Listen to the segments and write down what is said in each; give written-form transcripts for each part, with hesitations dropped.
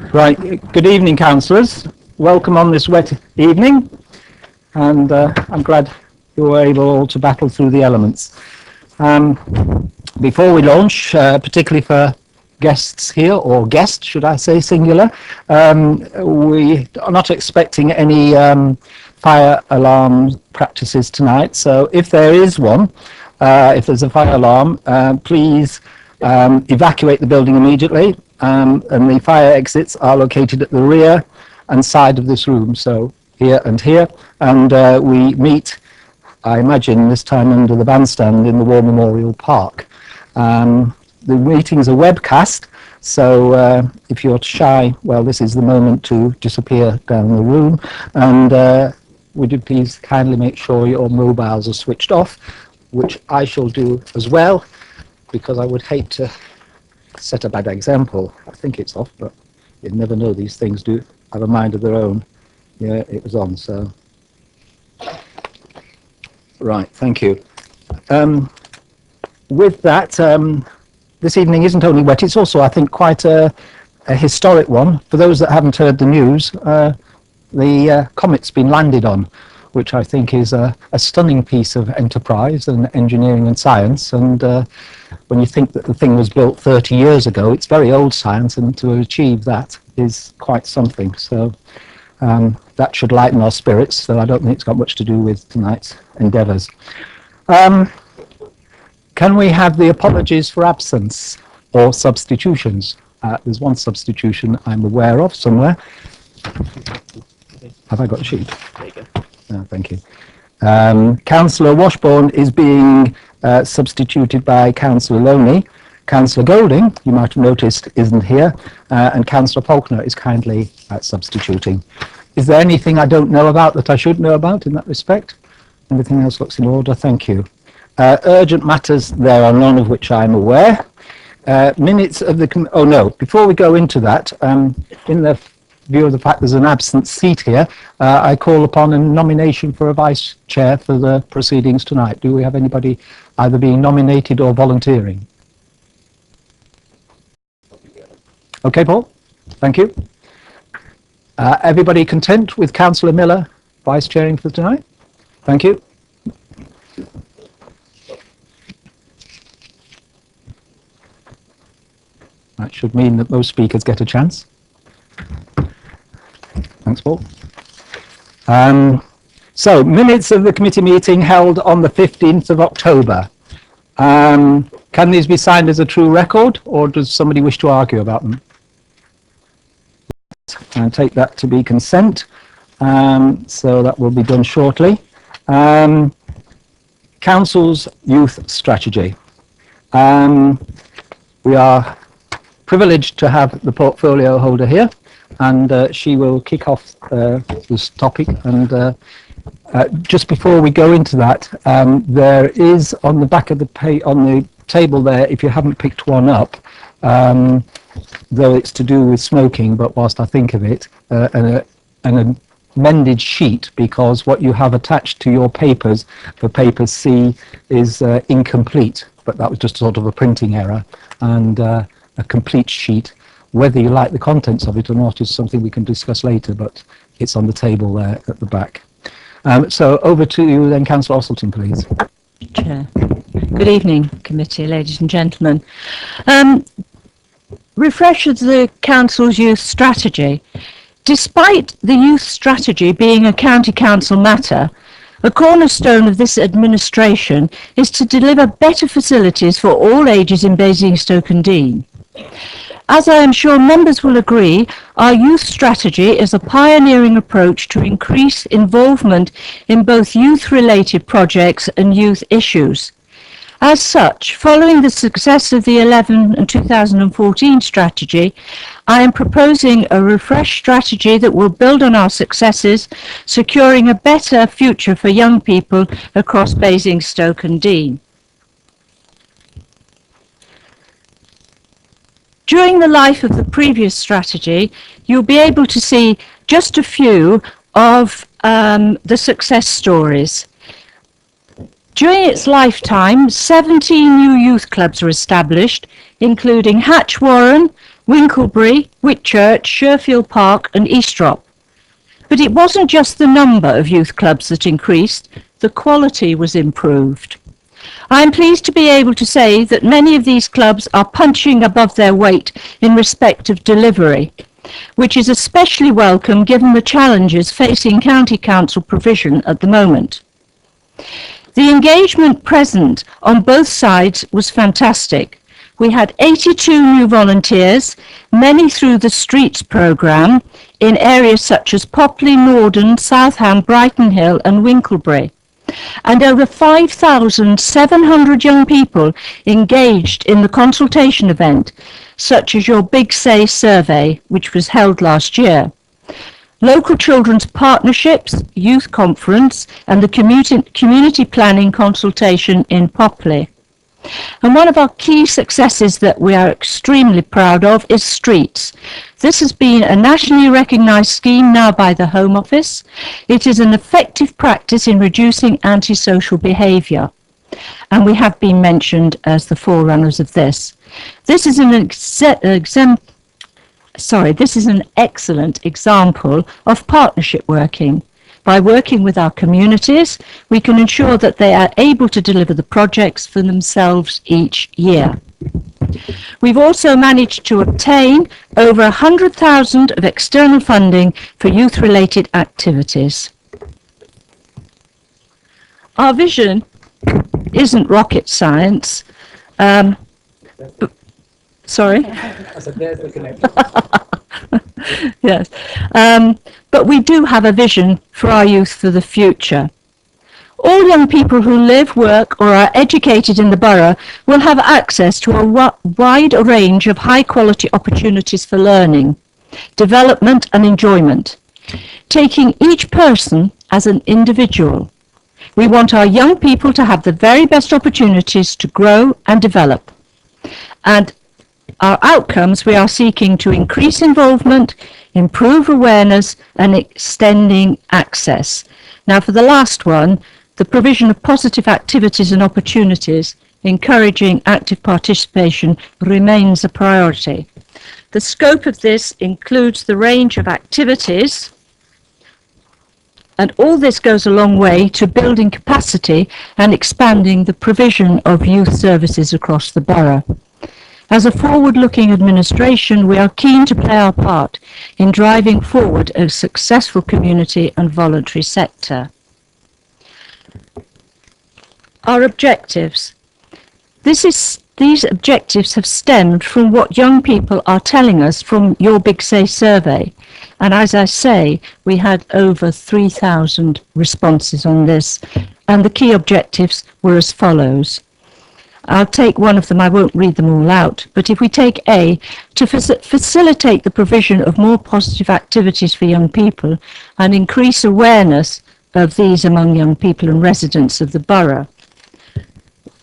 Right, good evening, councillors. Welcome on this wet evening, and I'm glad you were able all to battle through the elements. Before we launch, particularly for guests here, or guests, should I say, singular, we are not expecting any fire alarm practices tonight, so if there is one, if there's a fire alarm, please evacuate the building immediately. And the fire exits are located at the rear and side of this room, so here and here. And we meet, I imagine, this time under the bandstand in the War Memorial Park. The meetings are webcast, so if you're shy, well, this is the moment to disappear down the room. And would you please kindly make sure your mobiles are switched off, which I shall do as well, because I would hate to set a bad example. I think it's off, but you never know, these things do have a mind of their own. Yeah, it was on, so. Right, thank you. With that, this evening isn't only wet, it's also, I think, quite a historic one. For those that haven't heard the news, the comet's been landed on, which I think is a stunning piece of enterprise and engineering and science. And when you think that the thing was built 30 years ago, it's very old science, and to achieve that is quite something. So that should lighten our spirits, so I don't think it's got much to do with tonight's endeavours. Can we have the apologies for absence or substitutions? There's one substitution I'm aware of somewhere. Have I got a sheet? There you go. Oh, thank you. Councillor Washbourne is being substituted by Councillor Loney. Councillor Golding, you might have noticed, isn't here, and Councillor Faulkner is kindly substituting. Is there anything I don't know about that I should know about in that respect? Everything else looks in order, thank you. Urgent matters, there are none of which I'm aware. Minutes of the... Oh no, before we go into that, in the view of the fact there's an absent seat here, I call upon a nomination for a vice chair for the proceedings tonight. Do we have anybody either being nominated or volunteering? Okay, Paul, thank you. Everybody content with Councillor Miller vice chairing for tonight? Thank you. That should mean that most speakers get a chance. Thanks, Paul. So, minutes of the committee meeting held on the 15th of October. Can these be signed as a true record, or does somebody wish to argue about them? I'll take that to be consent. So that will be done shortly. Council's youth strategy. We are privileged to have the portfolio holder here, and she will kick off this topic. And just before we go into that, there is on the back of the table there, if you haven't picked one up, though it's to do with smoking, but whilst I think of it, an amended sheet, because what you have attached to your papers for paper C is incomplete, but that was just sort of a printing error, and a complete sheet. Whether you like the contents of it or not is something we can discuss later, but it's on the table there at the back. So over to you then, Councillor Ossleton, please. Chair. Good evening, committee, ladies and gentlemen. Refresh of the Council's youth strategy. Despite the youth strategy being a county council matter, the cornerstone of this administration is to deliver better facilities for all ages in Basingstoke and Deane. As I am sure members will agree, our youth strategy is a pioneering approach to increase involvement in both youth-related projects and youth issues. As such, following the success of the 11 and 2014 strategy, I am proposing a refreshed strategy that will build on our successes, securing a better future for young people across Basingstoke and Deane. During the life of the previous strategy, you'll be able to see just a few of the success stories. During its lifetime, 17 new youth clubs were established, including Hatch Warren, Winklebury, Whitchurch, Sherfield Park and Eastrop. But it wasn't just the number of youth clubs that increased, the quality was improved. I am pleased to be able to say that many of these clubs are punching above their weight in respect of delivery, which is especially welcome given the challenges facing county council provision at the moment. The engagement present on both sides was fantastic. We had 82 new volunteers, many through the Streets programme in areas such as Popley, Norden, Southam, Brighton Hill and Winklebury. And over 5,700 young people engaged in the consultation event, such as your Big Say survey, which was held last year. Local Children's Partnerships, Youth Conference and the Community Planning Consultation in Popley. And one of our key successes that we are extremely proud of is Streets. This has been a nationally recognised scheme now by the Home Office. It is an effective practice in reducing antisocial behaviour, and we have been mentioned as the forerunners of this. This is an excellent example of partnership working. By working with our communities, we can ensure that they are able to deliver the projects for themselves each year. We've also managed to obtain over 100,000 of external funding for youth-related activities. Our vision isn't rocket science. Sorry? I said, there's the connection. Yes. But we do have a vision for our youth for the future. All young people who live, work or are educated in the borough will have access to a wide range of high quality opportunities for learning, development and enjoyment, taking each person as an individual. We want our young people to have the very best opportunities to grow and develop. And our outcomes, we are seeking to increase involvement, improve awareness and extending access. Now for the last one, the provision of positive activities and opportunities, encouraging active participation remains a priority. The scope of this includes the range of activities, and all this goes a long way to building capacity and expanding the provision of youth services across the borough. As a forward-looking administration, we are keen to play our part in driving forward a successful community and voluntary sector. Our objectives. These objectives have stemmed from what young people are telling us from your Big Say survey. And as I say, we had over 3,000 responses on this. And the key objectives were as follows. I'll take one of them, I won't read them all out, but if we take A, to facilitate the provision of more positive activities for young people and increase awareness of these among young people and residents of the borough.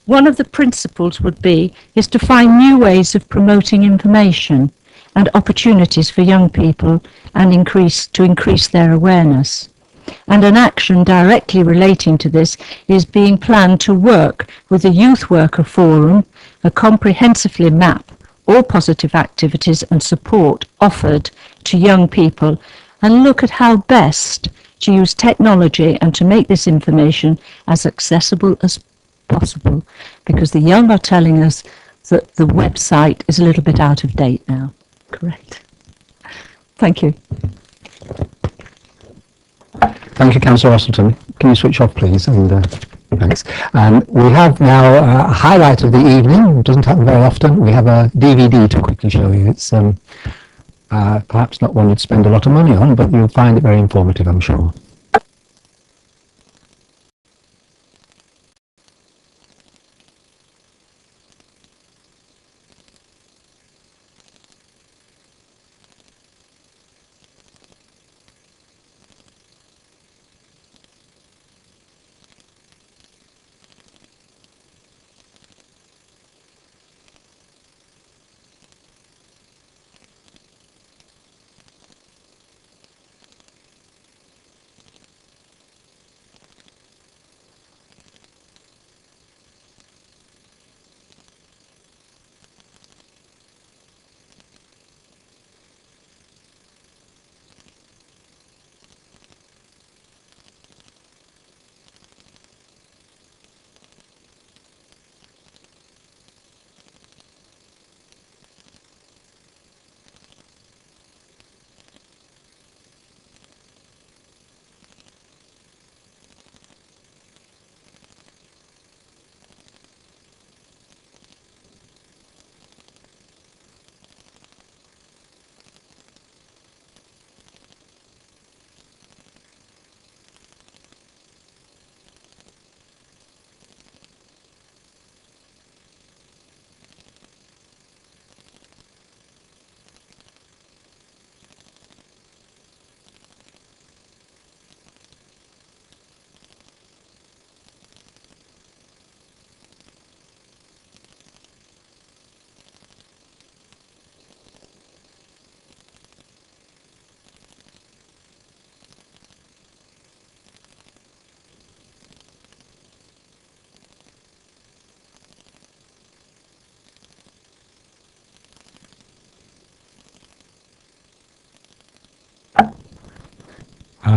One of the principles would be is to find new ways of promoting information and opportunities for young people and to increase their awareness. And an action directly relating to this is being planned to work with the Youth Worker Forum, a comprehensively map all positive activities and support offered to young people and look at how best to use technology and to make this information as accessible as possible, because the young are telling us that the website is a little bit out of date now. Correct. Thank you. Thank you, Councillor Rossington. Can you switch off, please? And thanks. We have now a highlight of the evening. It doesn't happen very often. We have a DVD to quickly show you. It's perhaps not one you'd spend a lot of money on, but you'll find it very informative, I'm sure.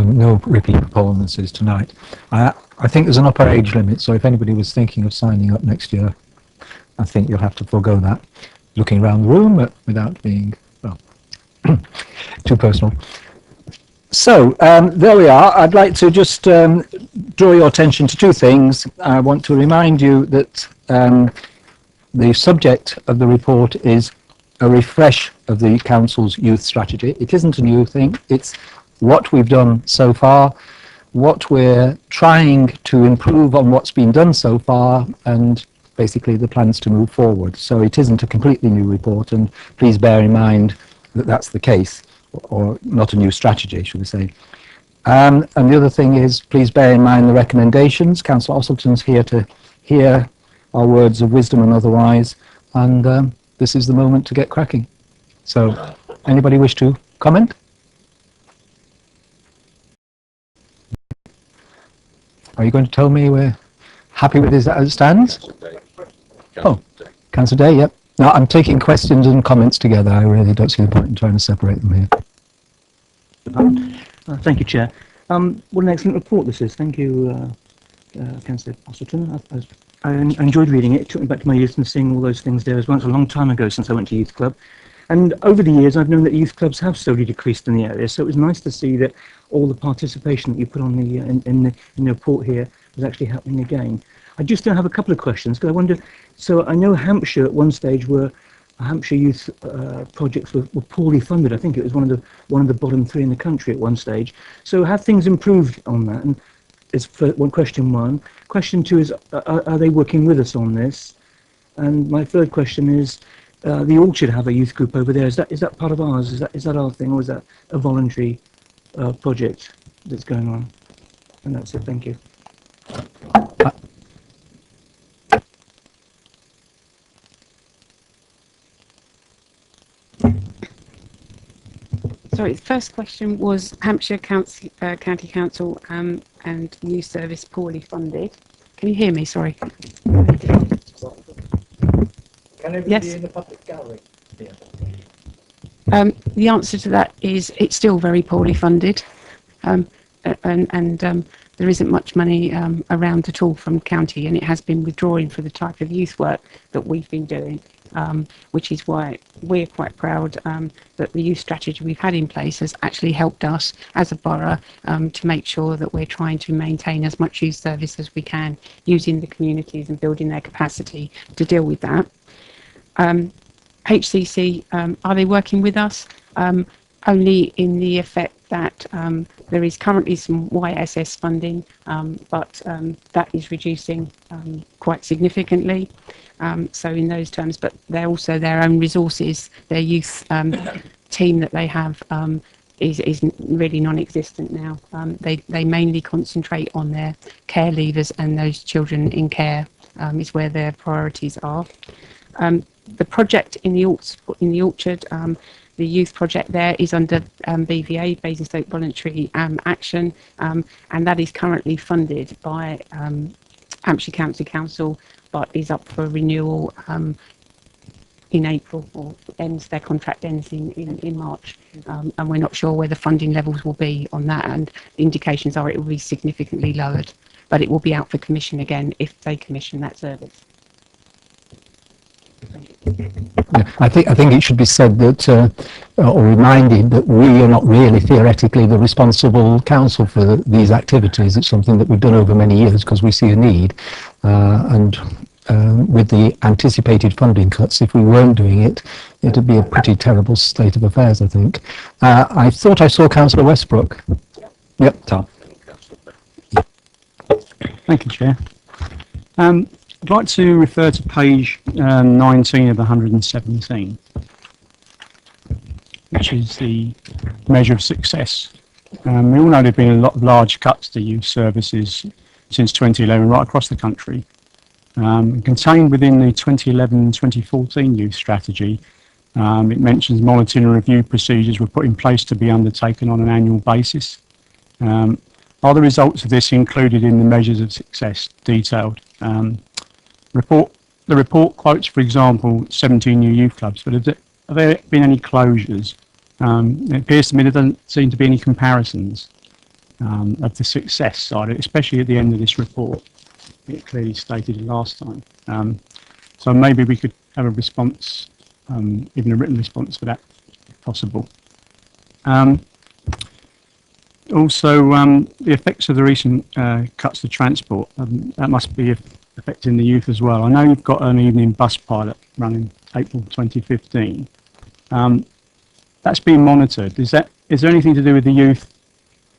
No repeat performances tonight. I think there's an upper age limit, so if anybody was thinking of signing up next year, I think you'll have to forego that. Looking around the room, but without being, well, too personal. So there we are. I'd like to just draw your attention to two things. I want to remind you that the subject of the report is a refresh of the Council's youth strategy. It isn't a new thing. It's what we've done so far, what we're trying to improve on what's been done so far, and basically the plans to move forward. So it isn't a completely new report, and please bear in mind that that's the case, or not a new strategy, should we say. And the other thing is, please bear in mind the recommendations. Councillor Ossleton's here to hear our words of wisdom and otherwise, and this is the moment to get cracking. So, anybody wish to comment? Are you going to tell me we're happy with this as it stands? Oh, Councillor Day, yep. No, I'm taking questions and comments together. I really don't see the point in trying to separate them here. Thank you, Chair. What an excellent report this is. Thank you, Councillor Ossleton. I enjoyed reading it. It took me back to my youth and seeing all those things there as well. It's a long time ago since I went to youth club. And over the years, I've known that youth clubs have slowly decreased in the area. So it was nice to see that all the participation that you put on the in the report here was actually happening again. I just have a couple of questions, because I wonder, so I know Hampshire at one stage Hampshire youth projects were poorly funded. I think it was one of the bottom 3 in the country at one stage. So have things improved on that? And is question one. Question two is, are they working with us on this? And my third question is, the Orchard have a youth group over there. Is that part of ours? Is that our thing, or is that a voluntary project that's going on? And that's it. Thank you. Sorry, the first question was Hampshire County Council and Youth Service poorly funded. Can you hear me? Sorry. Can everybody Yes. in the public gallery hear? The answer to that is it's still very poorly funded, and there isn't much money around at all from county, and it has been withdrawing for the type of youth work that we've been doing, which is why we're quite proud that the youth strategy we've had in place has actually helped us as a borough to make sure that we're trying to maintain as much youth service as we can, using the communities and building their capacity to deal with that. HCC, are they working with us? Only in the effect that there is currently some YSS funding, but that is reducing quite significantly. So in those terms, but they're also their own resources, their youth team that they have is really non-existent now. They mainly concentrate on their care leavers, and those children in care is where their priorities are. The project in the Orchard, the youth project there is under BVA, Basingstoke Voluntary Action, and that is currently funded by Hampshire County Council, but is up for renewal in April, or their contract ends in March, and we're not sure where the funding levels will be on that, and the indications are it will be significantly lowered, but it will be out for commission again if they commission that service. Yeah, I think it should be said that, or reminded that we are not really theoretically the responsible council for these activities. It's something that we've done over many years because we see a need, and with the anticipated funding cuts, if we weren't doing it, it'd be a pretty terrible state of affairs, I think. I thought I saw Councillor Westbrook. Yep, Tom. Thank you, Chair. I'd like to refer to page 19 of 117, which is the measure of success. We all know there have been a lot of large cuts to youth services since 2011 right across the country. Contained within the 2011-2014 youth strategy, it mentions monitoring and review procedures were put in place to be undertaken on an annual basis. Are the results of this included in the measures of success detailed? The report quotes, for example, 17 new youth clubs, but have there been any closures? It appears to me there doesn't seem to be any comparisons. of the success side, especially at the end of this report. It clearly stated it last time. So maybe we could have a response, even a written response for that, if possible. Also, the effects of the recent cuts to transport, that must be affecting the youth as well. I know you've got an evening bus pilot running April 2015. That's being monitored. Is there anything to do with the youth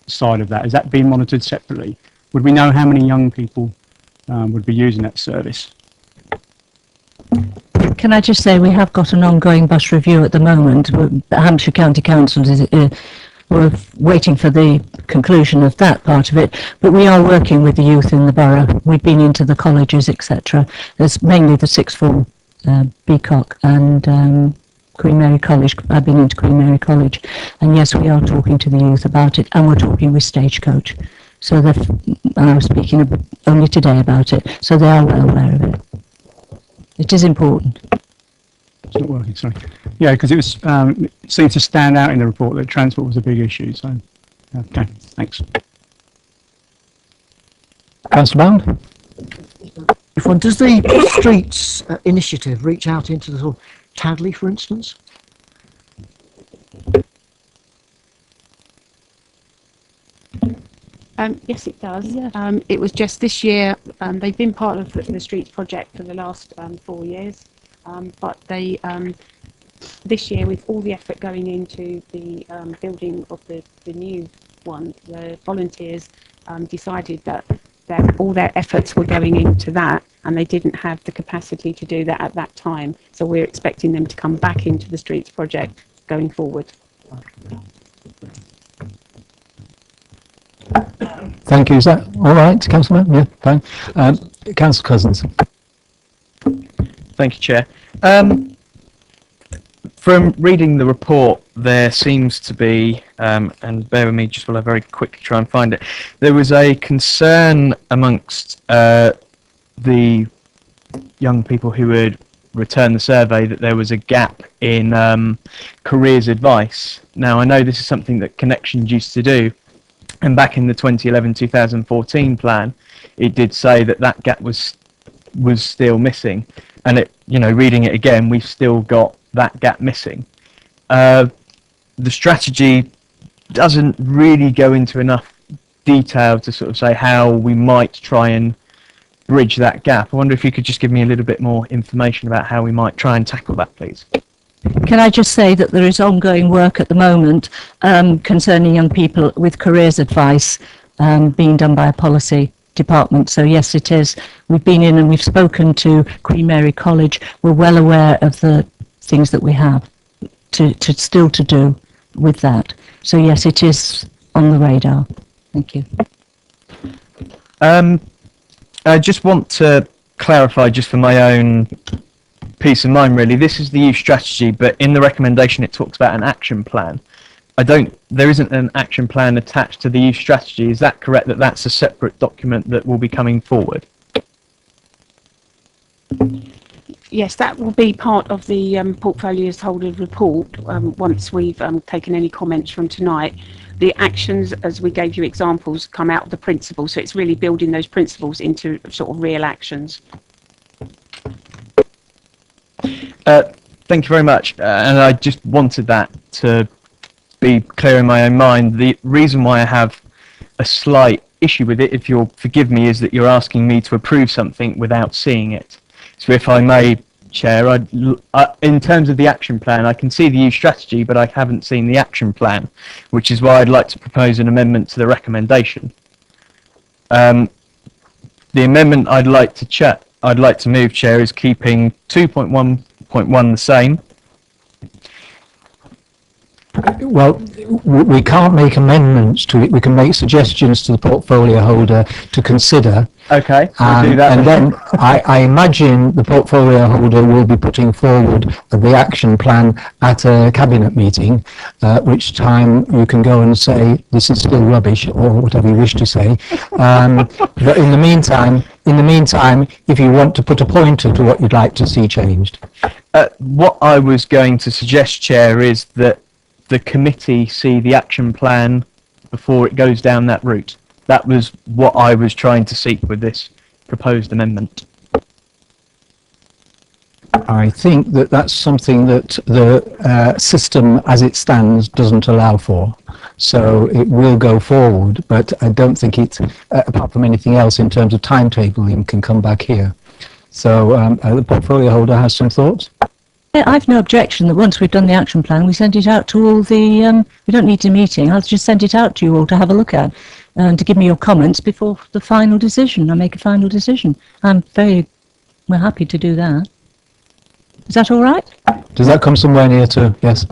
side of that? Is that being monitored separately? Would we know how many young people would be using that service? Can I just say we have got an ongoing bus review at the moment. Hampshire County Council is we're waiting for the conclusion of that part of it, but we are working with the youth in the borough. We've been into the colleges, etc. There's mainly the sixth form, Beacock and Queen Mary College. I've been into Queen Mary College, and yes, we are talking to the youth about it, and we're talking with Stagecoach. So I was speaking only today about it, so they are well aware of it. It is important. It's not working, sorry. Yeah, because it seemed to stand out in the report that transport was a big issue. So, okay, thanks. Councillor Bound? Does the Streets initiative reach out into the sort of Tadley, for instance? Yes, it does. Yeah. It was just this year. They've been part of the Streets project for the last 4 years, but they this year, with all the effort going into the building of the new one, the volunteers decided that all their efforts were going into that, and they didn't have the capacity to do that at that time. So we're expecting them to come back into the Streets project going forward. Thank you. Is that all right, Councillor? Yeah, fine. Councillor Cousins. Thank you, Chair. From reading the report, there seems to be, and bear with me just while I very quickly try and find it, there was a concern amongst the young people who had returned the survey that there was a gap in careers advice. Now, I know this is something that Connections used to do, and back in the 2011-2014 plan, it did say that that gap was still missing. And it, reading it again, we've still got that gap missing. The strategy doesn't really go into enough detail to sort of say how we might try and bridge that gap. I wonder if you could just give me a little bit more information about how we might try and tackle that, please. Can I just say that there is ongoing work at the moment concerning young people with careers advice being done by a policy department. So yes, it is. We've been in and we've spoken to Queen Mary College. We're well aware of the things that we have to still to do with that. So yes, it is on the radar. Thank you. I just want to clarify, just for my own peace of mind, really. This is the youth strategy, but in the recommendation it talks about an action plan. There isn't an action plan attached to the youth strategy. Is that correct, that that's a separate document that will be coming forward? Yes, that will be part of the portfolios holder report once we've taken any comments from tonight. The actions, as we gave you examples, come out of the principles. So it's really building those principles into sort of real actions. Thank you very much. And I just wanted that to be clear in my own mind. The reason why I have a slight issue with it, if you'll forgive me, is that you're asking me to approve something without seeing it. So if I may, Chair, in terms of the action plan, I can see the youth strategy, but I haven't seen the action plan, which is why I'd like to propose an amendment to the recommendation. The amendment I'd like to move, Chair, is keeping 2.1.1 the same. Well, we can't make amendments to it. We can make suggestions to the portfolio holder to consider. Okay, we'll do that. And then I imagine the portfolio holder will be putting forward the action plan at a cabinet meeting, at which time you can go and say this is still rubbish or whatever you wish to say. But in the meantime, if you want to put a pointer to what you'd like to see changed. What I was going to suggest, Chair, is that the committee see the action plan before it goes down that route. That was what I was trying to seek with this proposed amendment. I think that that's something that the system as it stands doesn't allow for. So it will go forward, but I don't think it, apart from anything else in terms of timetabling, can come back here. So the portfolio holder has some thoughts? I've no objection that once we've done the action plan, we send it out to all the, we don't need a meeting, I'll just send it out to you all to have a look at and to give me your comments before the final decision. I make a final decision. We're happy to do that. Is that all right? Does that come somewhere near to, yes?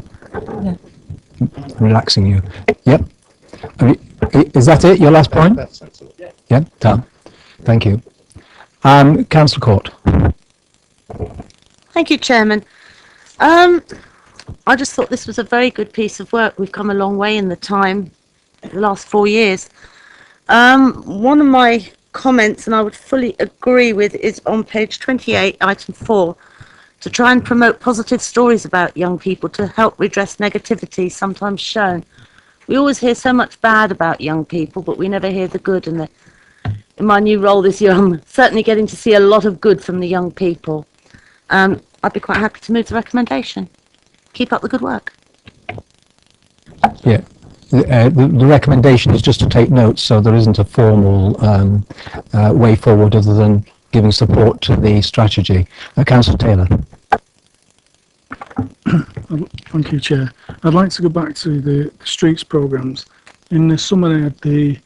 Yeah. Relaxing you. Yep. Is that it, your last point? Yeah, done. Thank you. Councillor Court. Thank you, Chairman. I just thought this was a very good piece of work. We've come a long way in the last 4 years. One of my comments, and I would fully agree with, is on page 28, item 4, to try and promote positive stories about young people to help redress negativity sometimes shown. We always hear so much bad about young people, but we never hear the good. And in my new role this year, I'm certainly getting to see a lot of good from the young people. I'd be quite happy to move the recommendation. Keep up the good work. Yeah. The recommendation is just to take notes, so there isn't a formal way forward other than giving support to the strategy. Councillor Taylor. Thank you, Chair. I'd like to go back to the streets programmes. In the summer, I had the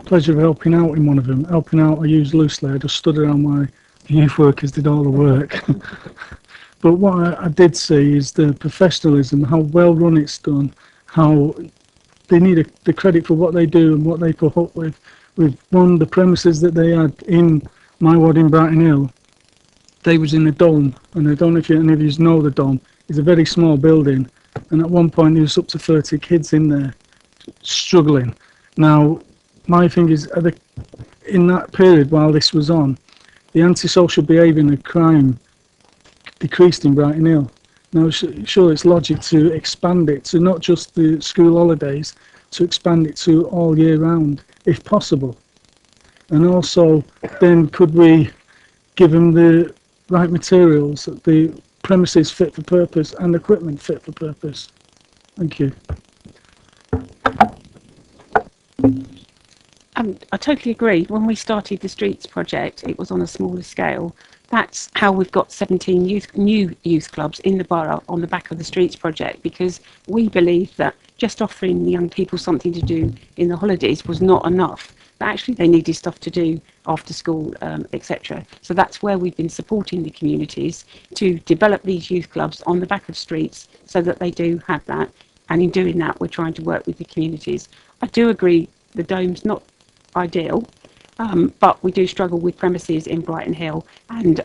pleasure of helping out in one of them. Helping out, I use loosely. I just stood around while the youth workers did all the work. But what I did see is the professionalism, how well run it's done, how they need the credit for what they do and what they put up with. With one of the premises that they had in my ward in Brighton Hill, they was in a dome, and I don't know if any of you know the dome. It's a very small building, and at one point there was up to 30 kids in there struggling. Now, my thing is, in that period while this was on, the antisocial behaviour and crime decreased in Brighton Hill. Now, sure, it's logic to expand it to not just the school holidays, to expand it to all year round, if possible. And also, then could we give them the right materials, the premises fit for purpose and equipment fit for purpose? Thank you. I totally agree. When we started the streets project, it was on a smaller scale. That's how we've got 17 new youth clubs in the borough on the back of the streets project, because we believe that just offering the young people something to do in the holidays was not enough. But actually they needed stuff to do after school, etc. So that's where we've been supporting the communities to develop these youth clubs on the back of streets so that they do have that. And in doing that, we're trying to work with the communities. I do agree the dome's not ideal, but we do struggle with premises in Brighton Hill, and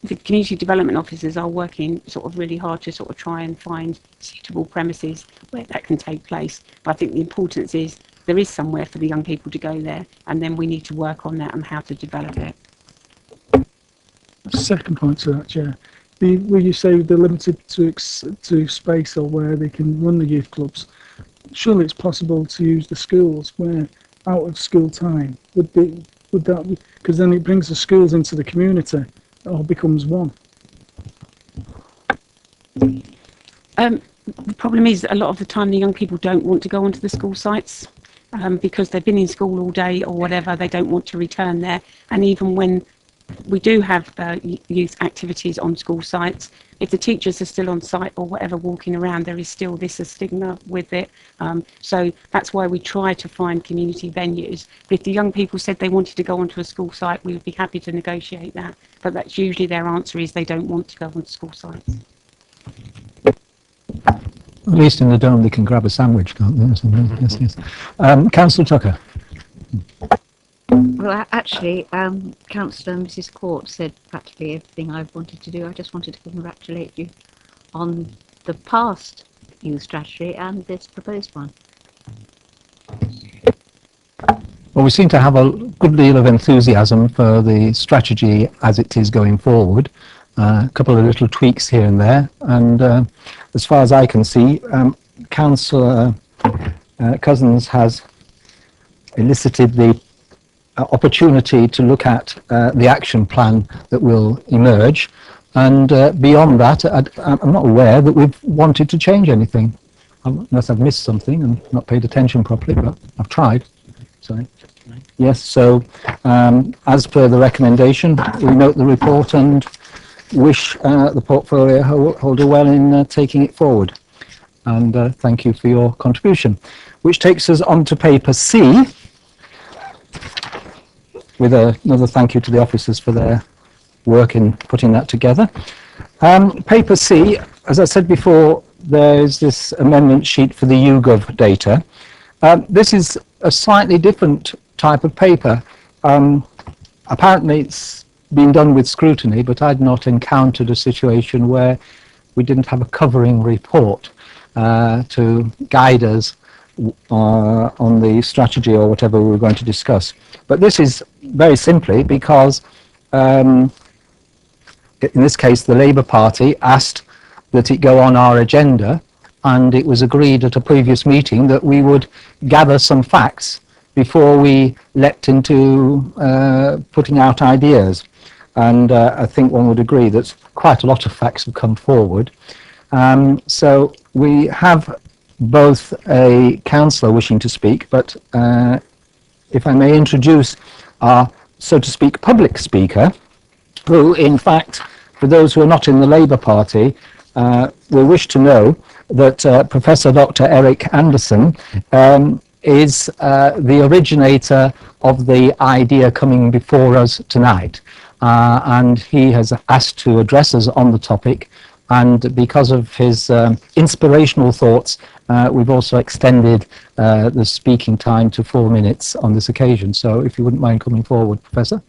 the community development officers are working sort of really hard to sort of try and find suitable premises where that can take place. But I think the importance is there is somewhere for the young people to go there, and then we need to work on that and how to develop it. Second point to that, Chair. Will you say they're limited to space or where they can run the youth clubs? Surely it's possible to use the schools where out of school time would that be, because then it brings the schools into the community. It all becomes one. The problem is that a lot of the time the young people don't want to go onto the school sites because they've been in school all day or whatever. They don't want to return there. And even when we do have youth activities on school sites, if the teachers are still on site or whatever walking around, there is still this stigma with it. So that's why we try to find community venues. But if the young people said they wanted to go onto a school site, we would be happy to negotiate that. But that's usually their answer, is they don't want to go onto school sites. At least in the dome they can grab a sandwich, can't they? Yes, yes. Councillor Tucker. Well, actually, Councillor and Mrs. Court said practically everything I've wanted to do. I just wanted to congratulate you on the past youth strategy and this proposed one. Well, we seem to have a good deal of enthusiasm for the strategy as it is going forward. A couple of little tweaks here and there, and as far as I can see, Councillor Cousins has elicited the opportunity to look at the action plan that will emerge. And beyond that, I'm not aware that we've wanted to change anything, unless I've missed something and not paid attention properly, but I've tried. So, yes, so as per the recommendation, we note the report and wish the portfolio holder well in taking it forward. And thank you for your contribution. Which takes us on to paper C, with another thank you to the officers for their work in putting that together. Paper C, as I said before, there's this amendment sheet for the YouGov data. This is a slightly different type of paper. Apparently it's been done with scrutiny, but I'd not encountered a situation where we didn't have a covering report to guide us on the strategy or whatever we were going to discuss. But this is very simply because in this case the Labour Party asked that it go on our agenda, and it was agreed at a previous meeting that we would gather some facts before we leapt into putting out ideas. And I think one would agree that quite a lot of facts have come forward. So we have both a councillor wishing to speak, but if I may introduce our, so to speak, public speaker, who in fact, for those who are not in the Labour Party, will wish to know that Professor Dr. Eric Anderson is the originator of the idea coming before us tonight. And he has asked to address us on the topic, and because of his inspirational thoughts, we've also extended the speaking time to 4 minutes on this occasion. So if you wouldn't mind coming forward, Professor.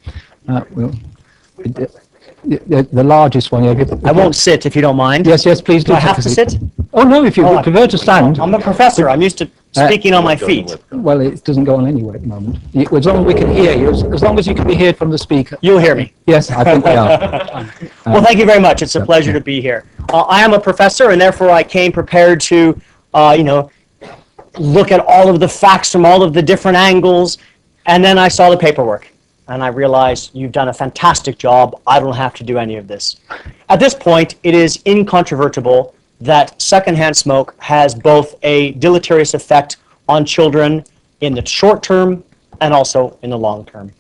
The largest one. I won't sit if you don't mind. Yes, yes, please do. Do I have to sit? Oh no, if you prefer to stand. I'm a professor. I'm used to speaking on my feet. Well, it doesn't go on anyway at the moment. As long as we can hear you, as long as you can be heard from the speaker. You'll hear me. Yes, I think we are. Well, thank you very much. It's a pleasure to be here. I am a professor, and therefore I came prepared to, look at all of the facts from all of the different angles, and then I saw the paperwork. And I realized you've done a fantastic job. I don't have to do any of this. At this point, it is incontrovertible that secondhand smoke has both a deleterious effect on children in the short term and also in the long term.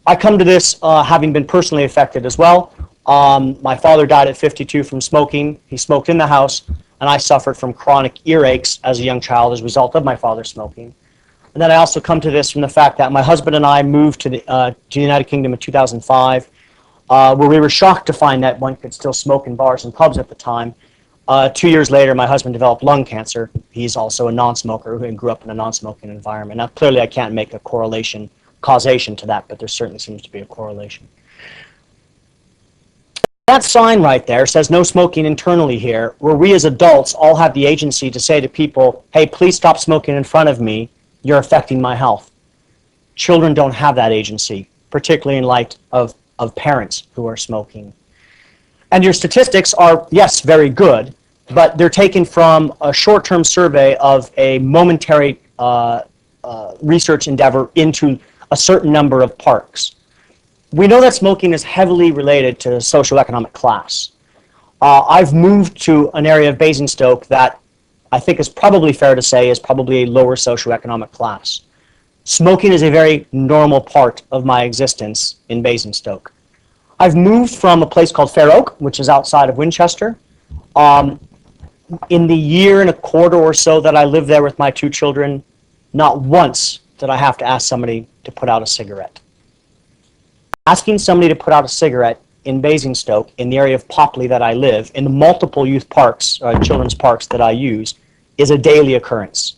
I come to this having been personally affected as well. My father died at 52 from smoking. He smoked in the house, and I suffered from chronic earaches as a young child as a result of my father smoking. And then I also come to this from the fact that my husband and I moved to the United Kingdom in 2005, where we were shocked to find that one could still smoke in bars and pubs at the time. 2 years later, my husband developed lung cancer. He's also a non-smoker who grew up in a non-smoking environment. Now, clearly, I can't make a causation to that, but there certainly seems to be a correlation. That sign right there says no smoking internally here, where we as adults all have the agency to say to people, hey, please stop smoking in front of me. You're affecting my health. Children don't have that agency, particularly in light of parents who are smoking. And your statistics are, yes, very good, but they're taken from a short-term survey of a momentary research endeavor into a certain number of parks. We know that smoking is heavily related to socioeconomic class. I've moved to an area of Basingstoke that I think is probably fair to say is probably a lower socioeconomic class. Smoking is a very normal part of my existence in Basingstoke. I've moved from a place called Fair Oak, which is outside of Winchester. In the year and a quarter or so that I lived there with my 2 children, not once did I have to ask somebody to put out a cigarette. Asking somebody to put out a cigarette in Basingstoke, in the area of Popley that I live, in the multiple youth parks, children's parks that I use, is a daily occurrence.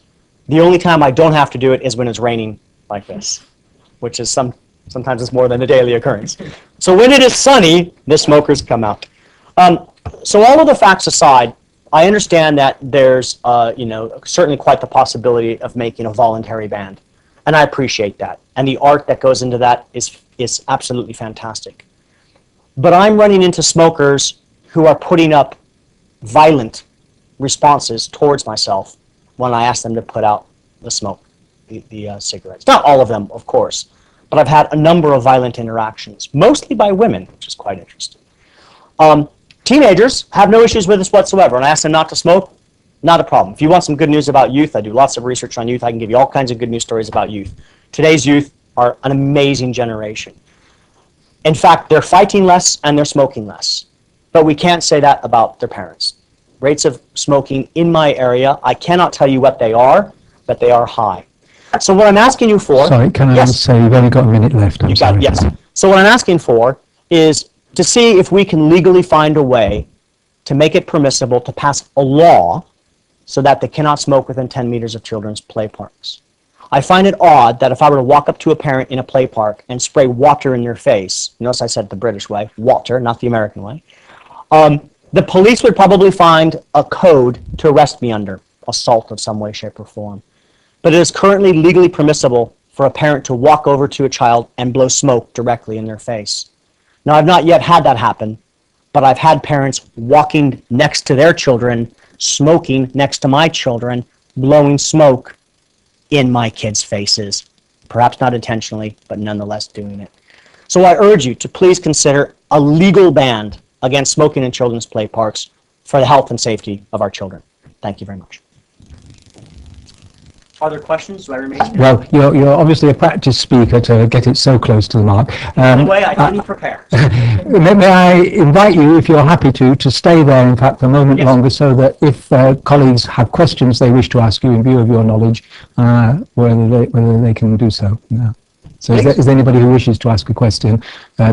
The only time I don't have to do it is when it's raining like this, which is sometimes it's more than a daily occurrence. So when it is sunny, the smokers come out. So all of the facts aside, I understand that there's certainly quite the possibility of making a voluntary ban, and I appreciate that. And the art that goes into that is absolutely fantastic. But I'm running into smokers who are putting up violent responses towards myself when I ask them to put out the smoke. the cigarettes. Not all of them, of course, but I've had a number of violent interactions, mostly by women, which is quite interesting. Teenagers have no issues with this whatsoever, and I ask them not to smoke, not a problem. If you want some good news about youth, I do lots of research on youth. I can give you all kinds of good news stories about youth. Today's youth are an amazing generation. In fact, they're fighting less and they're smoking less. But we can't say that about their parents. Rates of smoking in my area, I cannot tell you what they are, but they are high. So what I'm asking you for... Sorry, can I just say you've only got a minute left? I'm sorry. Yes. So what I'm asking for is to see if we can legally find a way to make it permissible to pass a law so that they cannot smoke within 10 meters of children's play parks. I find it odd that if I were to walk up to a parent in a play park and spray water in their face, notice I said the British way, water, not the American way, the police would probably find a code to arrest me under, assault of some way, shape, or form. But it is currently legally permissible for a parent to walk over to a child and blow smoke directly in their face. Now, I've not yet had that happen, but I've had parents walking next to their children, smoking next to my children, blowing smoke in my kids' faces. Perhaps not intentionally, but nonetheless doing it. So I urge you to please consider a legal ban against smoking in children's play parks for the health and safety of our children. Thank you very much. Are there questions? Do I remain? Well, you're obviously a practice speaker to get it so close to the mark. By the way, I didn't prepare. May I invite you, if you're happy to stay there, in fact, for a moment longer, so that if colleagues have questions they wish to ask you in view of your knowledge, whether they can do so. Yeah. So is there anybody who wishes to ask a question,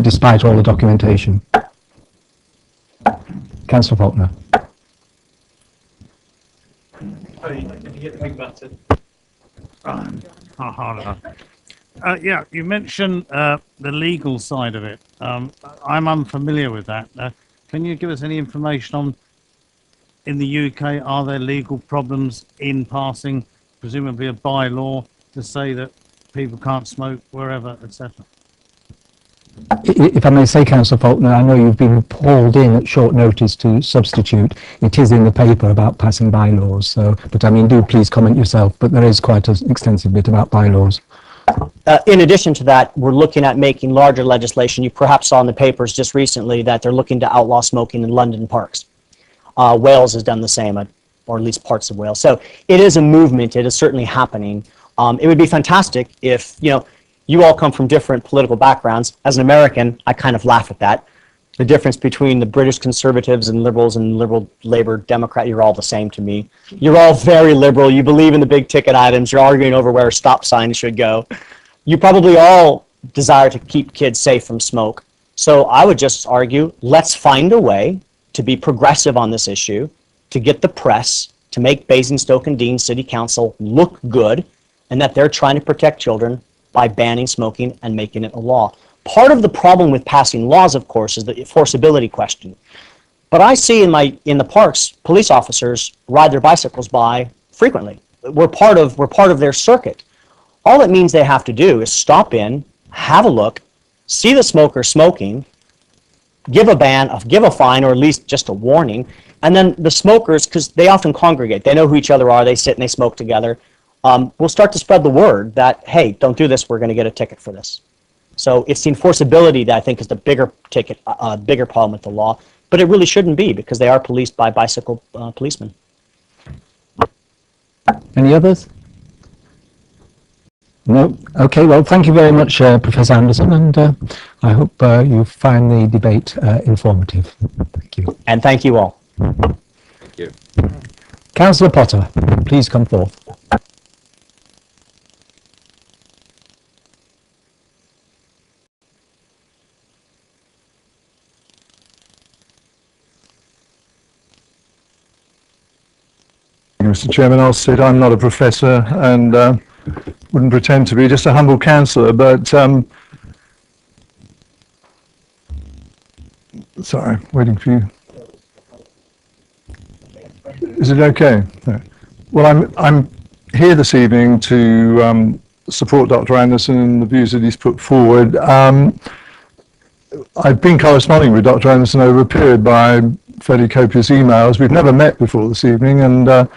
despite all the documentation? Councillor Faulkner. Yeah, you mentioned the legal side of it. I'm unfamiliar with that. Can you give us any information on, in the UK, are there legal problems in passing, presumably a bylaw, to say that people can't smoke wherever, etc.? If I may say, Councillor Faulkner, I know you've been called in at short notice to substitute. It is in the paper about passing bylaws, so, but I mean, do please comment yourself, but there is quite an extensive bit about bylaws. In addition to that, we're looking at making larger legislation. You perhaps saw in the papers just recently that they're looking to outlaw smoking in London parks. Wales has done the same, or at least parts of Wales. So it is a movement. It is certainly happening. It would be fantastic if, you all come from different political backgrounds. As an American, I kind of laugh at that. The difference between the British Conservatives and Liberals and Liberal Labour Democrat, you're all the same to me. You're all very liberal. You believe in the big ticket items. You're arguing over where stop signs should go. You probably all desire to keep kids safe from smoke. So I would just argue, let's find a way to be progressive on this issue, to get the press, to make Basingstoke and Dean City Council look good, and that they're trying to protect children by banning smoking and making it a law. Part of the problem with passing laws, of course, is the enforceability question. But I see in the parks, police officers ride their bicycles by frequently. We're part of their circuit. All it means they have to do is stop in, have a look, see the smoker smoking, give a ban, give a fine, or at least just a warning, and then the smokers, because they often congregate, they know who each other are, they sit and they smoke together. We'll start to spread the word that, hey, don't do this, we're going to get a ticket for this. So it's the enforceability that I think is the bigger problem with the law, but it really shouldn't be because they are policed by bicycle policemen. Any others? No? Okay, well, thank you very much, Professor Anderson, and I hope you find the debate informative. Thank you. And thank you all. Thank you. Councillor Potter, please come forth. Mr. Chairman, I'll say I'm not a professor and wouldn't pretend to be, just a humble councillor, but sorry, waiting for you. Is it okay? No. Well, I'm here this evening to support Dr. Anderson and the views that he's put forward. I've been corresponding with Dr. Anderson over a period by fairly copious emails. We've never met before this evening, and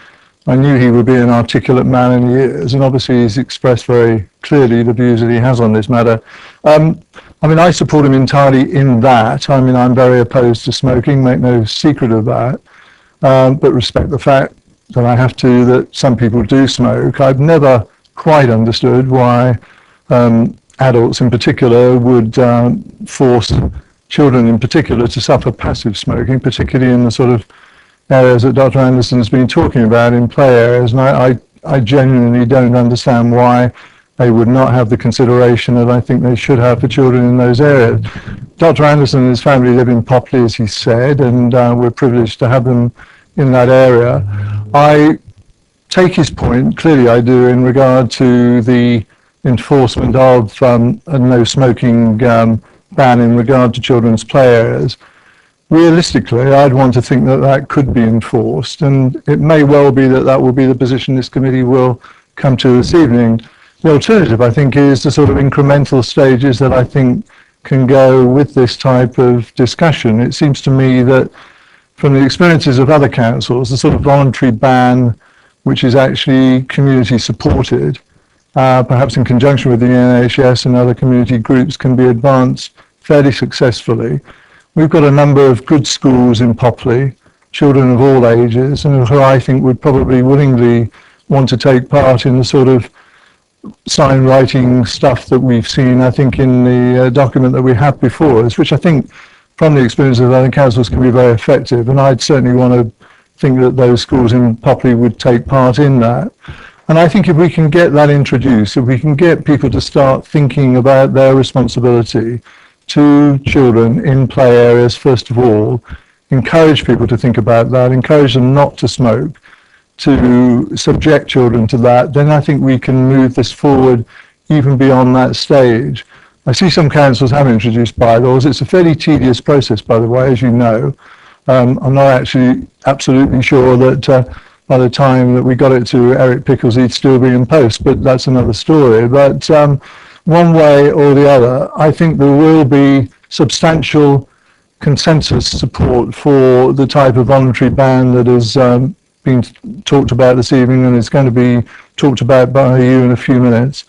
I knew he would be an articulate man, and he is, and obviously he's expressed very clearly the views that he has on this matter. I mean, I support him entirely in that. I mean, I'm very opposed to smoking, make no secret of that, but respect the fact that I have to, that some people do smoke. I've never quite understood why adults in particular would force children in particular to suffer passive smoking, particularly in the sort of areas that Dr. Anderson's been talking about in play areas. And I genuinely don't understand why they would not have the consideration that I think they should have for children in those areas. Dr. Anderson and his family live in Popley, as he said, and we're privileged to have them in that area. I take his point, clearly I do, in regard to the enforcement of a no smoking ban in regard to children's play areas. Realistically, I'd want to think that that could be enforced, and it may well be that that will be the position this committee will come to this evening. The alternative, I think, is the sort of incremental stages that I think can go with this type of discussion. It seems to me that from the experiences of other councils, the sort of voluntary ban, which is actually community supported, perhaps in conjunction with the NHS and other community groups, can be advanced fairly successfully. We've got a number of good schools in Popley, children of all ages, and who I think would probably willingly want to take part in the sort of sign writing stuff that we've seen, I think, in the document that we have before us, which I think from the experience of other councils can be very effective. And I'd certainly want to think that those schools in Popley would take part in that. And I think if we can get that introduced, if we can get people to start thinking about their responsibility to children in play areas, first of all, encourage people to think about that, encourage them not to smoke, to subject children to that, then I think we can move this forward even beyond that stage. I see some councils have introduced bylaws. It's a fairly tedious process, by the way, as you know. I'm not actually absolutely sure that by the time that we got it to Eric Pickles, he'd still be in post, but that's another story. But one way or the other, I think there will be substantial consensus support for the type of voluntary ban that is being talked about this evening, and is going to be talked about by you in a few minutes.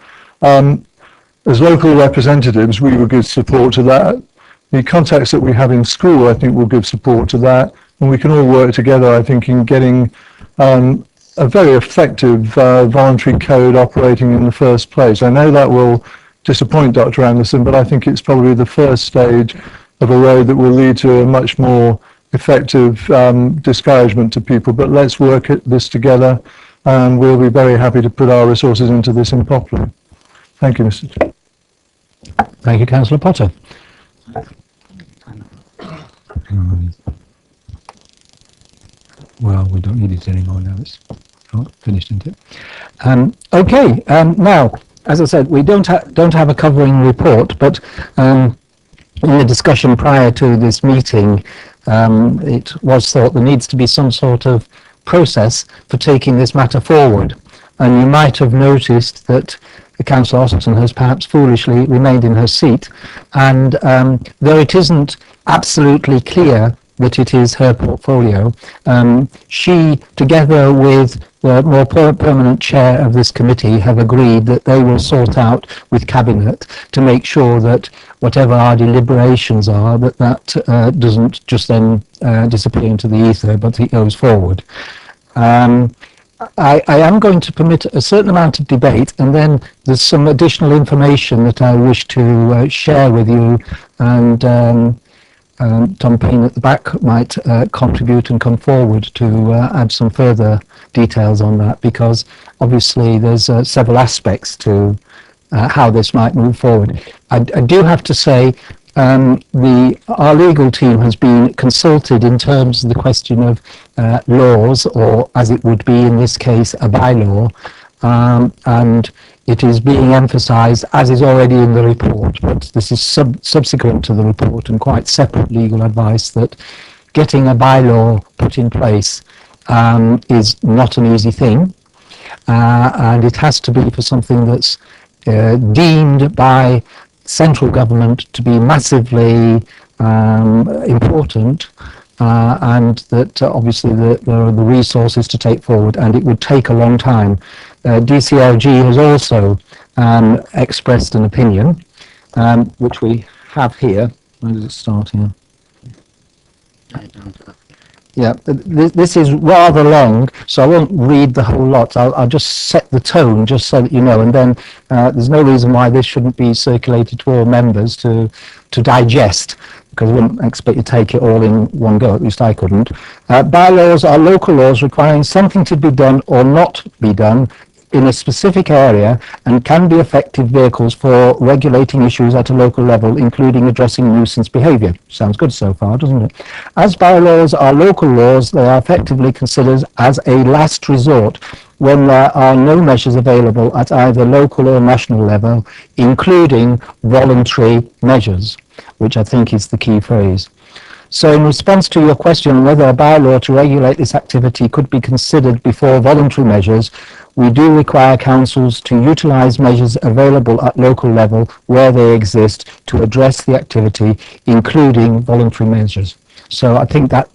As local representatives, we will give support to that. The contacts that we have in school, I think, will give support to that, and we can all work together, I think, in getting a very effective voluntary code operating in the first place. I know that will disappoint Dr. Anderson, but I think it's probably the first stage of a road that will lead to a much more effective discouragement to people. But let's work at this together, and we'll be very happy to put our resources into this in Popley. Thank you, Mr. Chair. Thank you, Councillor Potter. Well, we don't need it anymore now. It's finished, isn't it? Okay. Now, as I said, we don't have a covering report, but in the discussion prior to this meeting, it was thought there needs to be some sort of process for taking this matter forward. And you might have noticed that Councillor Austin has perhaps foolishly remained in her seat, and though it isn't absolutely clear that it is her portfolio, she, together with the more permanent chair of this committee, have agreed that they will sort out with Cabinet to make sure that whatever our deliberations are, that doesn't just then disappear into the ether, but it goes forward. I am going to permit a certain amount of debate, and then there's some additional information that I wish to share with you, and Tom Payne at the back might contribute and come forward to add some further details on that, because obviously there's several aspects to how this might move forward. I do have to say our legal team has been consulted in terms of the question of laws, or as it would be in this case, a bylaw, and it is being emphasised, as is already in the report, but this is subsequent to the report and quite separate legal advice, that getting a bylaw put in place is not an easy thing, and it has to be for something that's deemed by central government to be massively important, and that obviously there are the resources to take forward, and it would take a long time. DCLG has also expressed an opinion, which we have here. Where does it start here? Yeah, this is rather long, so I won't read the whole lot. I'll just set the tone, just so that you know, and then there's no reason why this shouldn't be circulated to all members to digest, because I wouldn't expect you to take it all in one go, at least I couldn't. Bylaws are local laws requiring something to be done or not be done in a specific area and can be effective vehicles for regulating issues at a local level, including addressing nuisance behaviour. Sounds good so far, doesn't it? As bylaws are local laws, they are effectively considered as a last resort when there are no measures available at either local or national level, including voluntary measures, which I think is the key phrase. So in response to your question whether a bylaw to regulate this activity could be considered before voluntary measures, we do require councils to utilise measures available at local level where they exist to address the activity, including voluntary measures. So I think that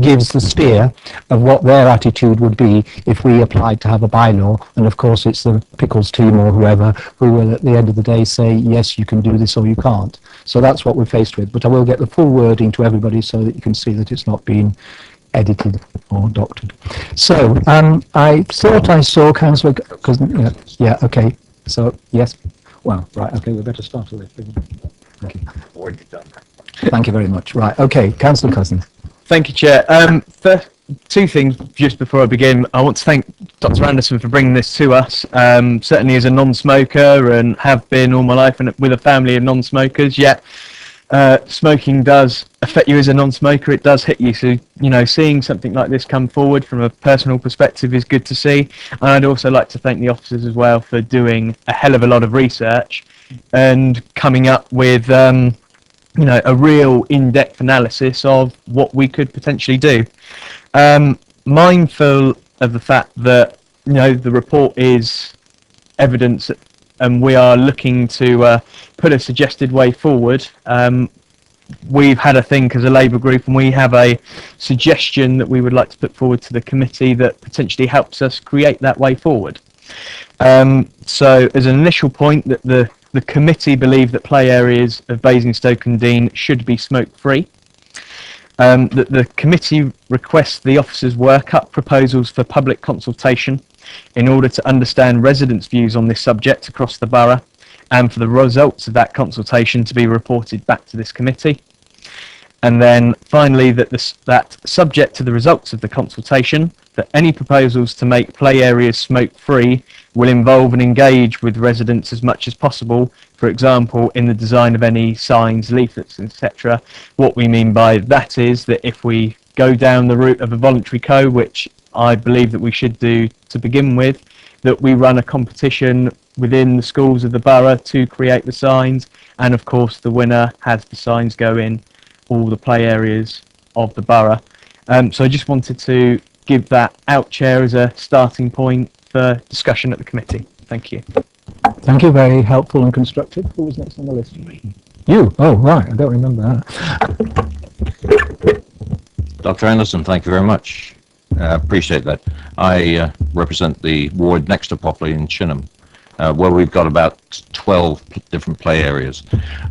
gives the steer of what their attitude would be if we applied to have a bylaw, and of course it's the Pickles team or whoever who will at the end of the day say yes, you can do this or you can't. So that's what we're faced with, but I will get the full wording to everybody so that you can see that it's not been edited or doctored. So I thought I saw Councillor Cousin. Yeah, okay, so yes, well, right, okay, we better start with it. Thank you. Already done. Thank you very much. Right, okay, Councillor Cousin. Thank you, Chair. First, two things just before I begin. I want to thank Dr. Anderson for bringing this to us. Certainly as a non-smoker and have been all my life and with a family of non-smokers, yet smoking does affect you as a non-smoker. It does hit you. So, you know, seeing something like this come forward from a personal perspective is good to see. And I'd also like to thank the officers as well for doing a hell of a lot of research and coming up with you know, a real in-depth analysis of what we could potentially do. Mindful of the fact that, you know, the report is evidence and we are looking to put a suggested way forward. We've had a think as a Labour group and we have a suggestion that we would like to put forward to the committee that potentially helps us create that way forward. So as an initial point, that the committee believe that play areas of Basingstoke and Dean should be smoke-free. That the committee requests the officers work up proposals for public consultation in order to understand residents' views on this subject across the borough, and for the results of that consultation to be reported back to this committee. And then finally, that subject to the results of the consultation, that any proposals to make play areas smoke-free will involve and engage with residents as much as possible, for example, in the design of any signs, leaflets, etc. What we mean by that is that if we go down the route of a voluntary code, which I believe that we should do to begin with, that we run a competition within the schools of the borough to create the signs, and of course the winner has the signs go in all the play areas of the borough. So I just wanted to give that out, Chair, as a starting point for discussion at the committee. Thank you. Thank you, very helpful and constructive. Who was next on the list? You? Oh, right, I don't remember that. Dr. Anderson, thank you very much. Appreciate that. I represent the ward next to Popley in Chinham, where we've got about 12 different play areas.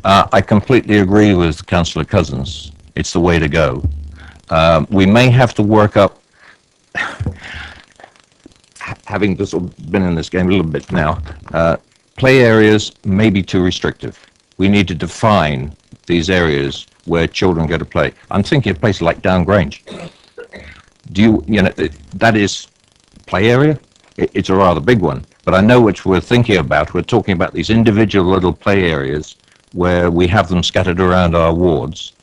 I completely agree with Councillor Cousins. It's the way to go. We may have to work up, having been in this game a little bit now, play areas may be too restrictive. We need to define these areas where children go to play. I'm thinking of places like Down Grange. You know, that is play area. It's a rather big one, but I know which we're thinking about. We're talking about these individual little play areas where we have them scattered around our wards,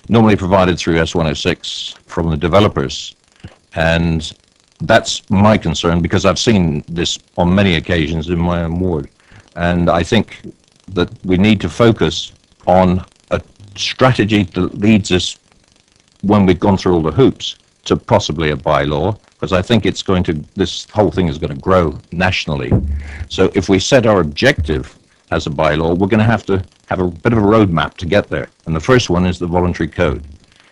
normally provided through S106 from the developers. And that's my concern, because I've seen this on many occasions in my own ward. And I think that we need to focus on a strategy that leads us, when we've gone through all the hoops, to possibly a bylaw, because I think it's going to, this whole thing is going to grow nationally. So if we set our objective as a bylaw, we're going to have a bit of a roadmap to get there. And the first one is the voluntary code.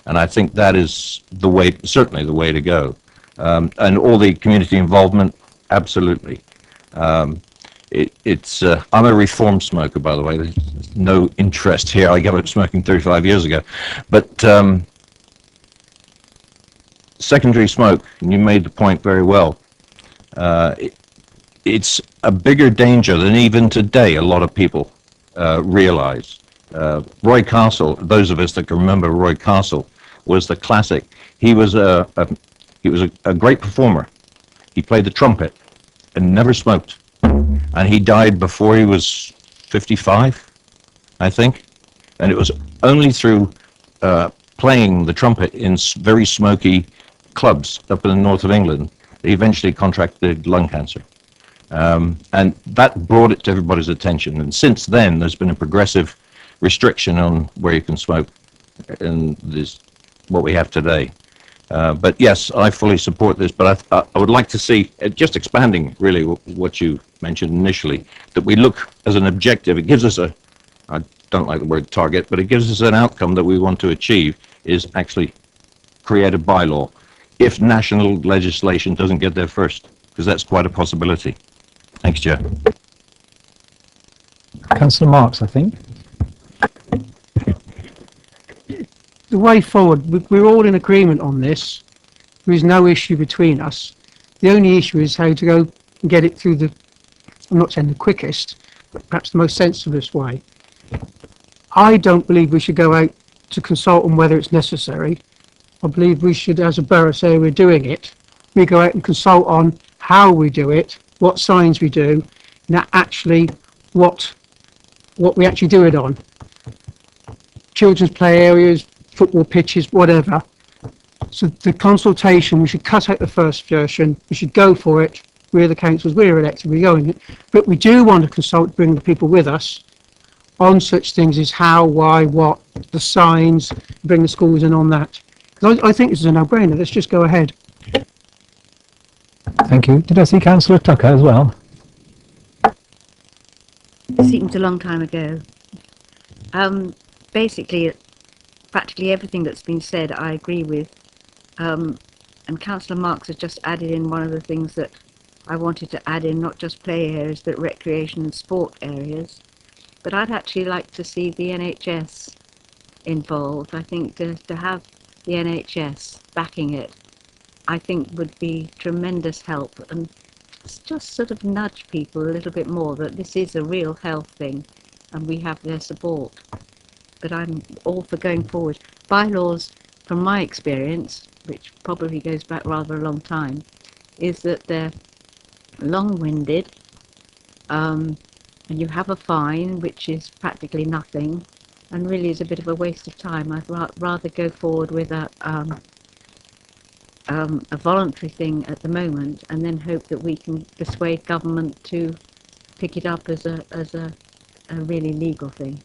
And I think that is the way, certainly the way to go. And all the community involvement, absolutely. I'm a reformed smoker, by the way. There's no interest here. I gave up smoking 35 years ago. But secondary smoke, and you made the point very well, it's a bigger danger than even today a lot of people realize. Roy Castle, those of us that can remember Roy Castle, was the classic. He was a great performer. He played the trumpet and never smoked. And he died before he was 55, I think. And it was only through playing the trumpet in very smoky clubs up in the north of England that he eventually contracted lung cancer. And that brought it to everybody's attention. And since then, there's been a progressive restriction on where you can smoke, and this what we have today. But yes, I fully support this, but I would like to see, just expanding really what you mentioned initially, that we look as an objective. It gives us I don't like the word target, but it gives us an outcome that we want to achieve, is actually create a bylaw, if national legislation doesn't get there first, because that's quite a possibility. Thanks, Chair. Councillor Marks, I think. The way forward, we're all in agreement on this. There is no issue between us. The only issue is how to go and get it through I'm not saying the quickest, but perhaps the most sensiblest way. I don't believe we should go out to consult on whether it's necessary. I believe we should, as a borough, say we're doing it. We go out and consult on how we do it, what signs we do, and actually what we actually do it on. Children's play areas, football pitches, whatever. So the consultation, we should cut out the first version. We should go for it. We're the councils, we're elected, we're going it. But we do want to consult, bring the people with us on such things as how, why, what, the signs, bring the schools in on that. Because I think this is a no-brainer. Let's just go ahead. Thank you. Did I see Councillor Tucker as well? Seemed a long time ago. Basically, practically everything that's been said, I agree with. And Councillor Marks has just added in one of the things that I wanted to add in, not just play areas, but recreation and sport areas. But I'd actually like to see the NHS involved. I think to have the NHS backing it, I think would be tremendous help, and just sort of nudge people a little bit more that this is a real health thing and we have their support. But I'm all for going forward. Bylaws, from my experience, which probably goes back rather a long time, is that they're long-winded, and you have a fine, which is practically nothing, and really is a bit of a waste of time. I'd rather go forward with a voluntary thing at the moment, and then hope that we can persuade government to pick it up as a really legal thing.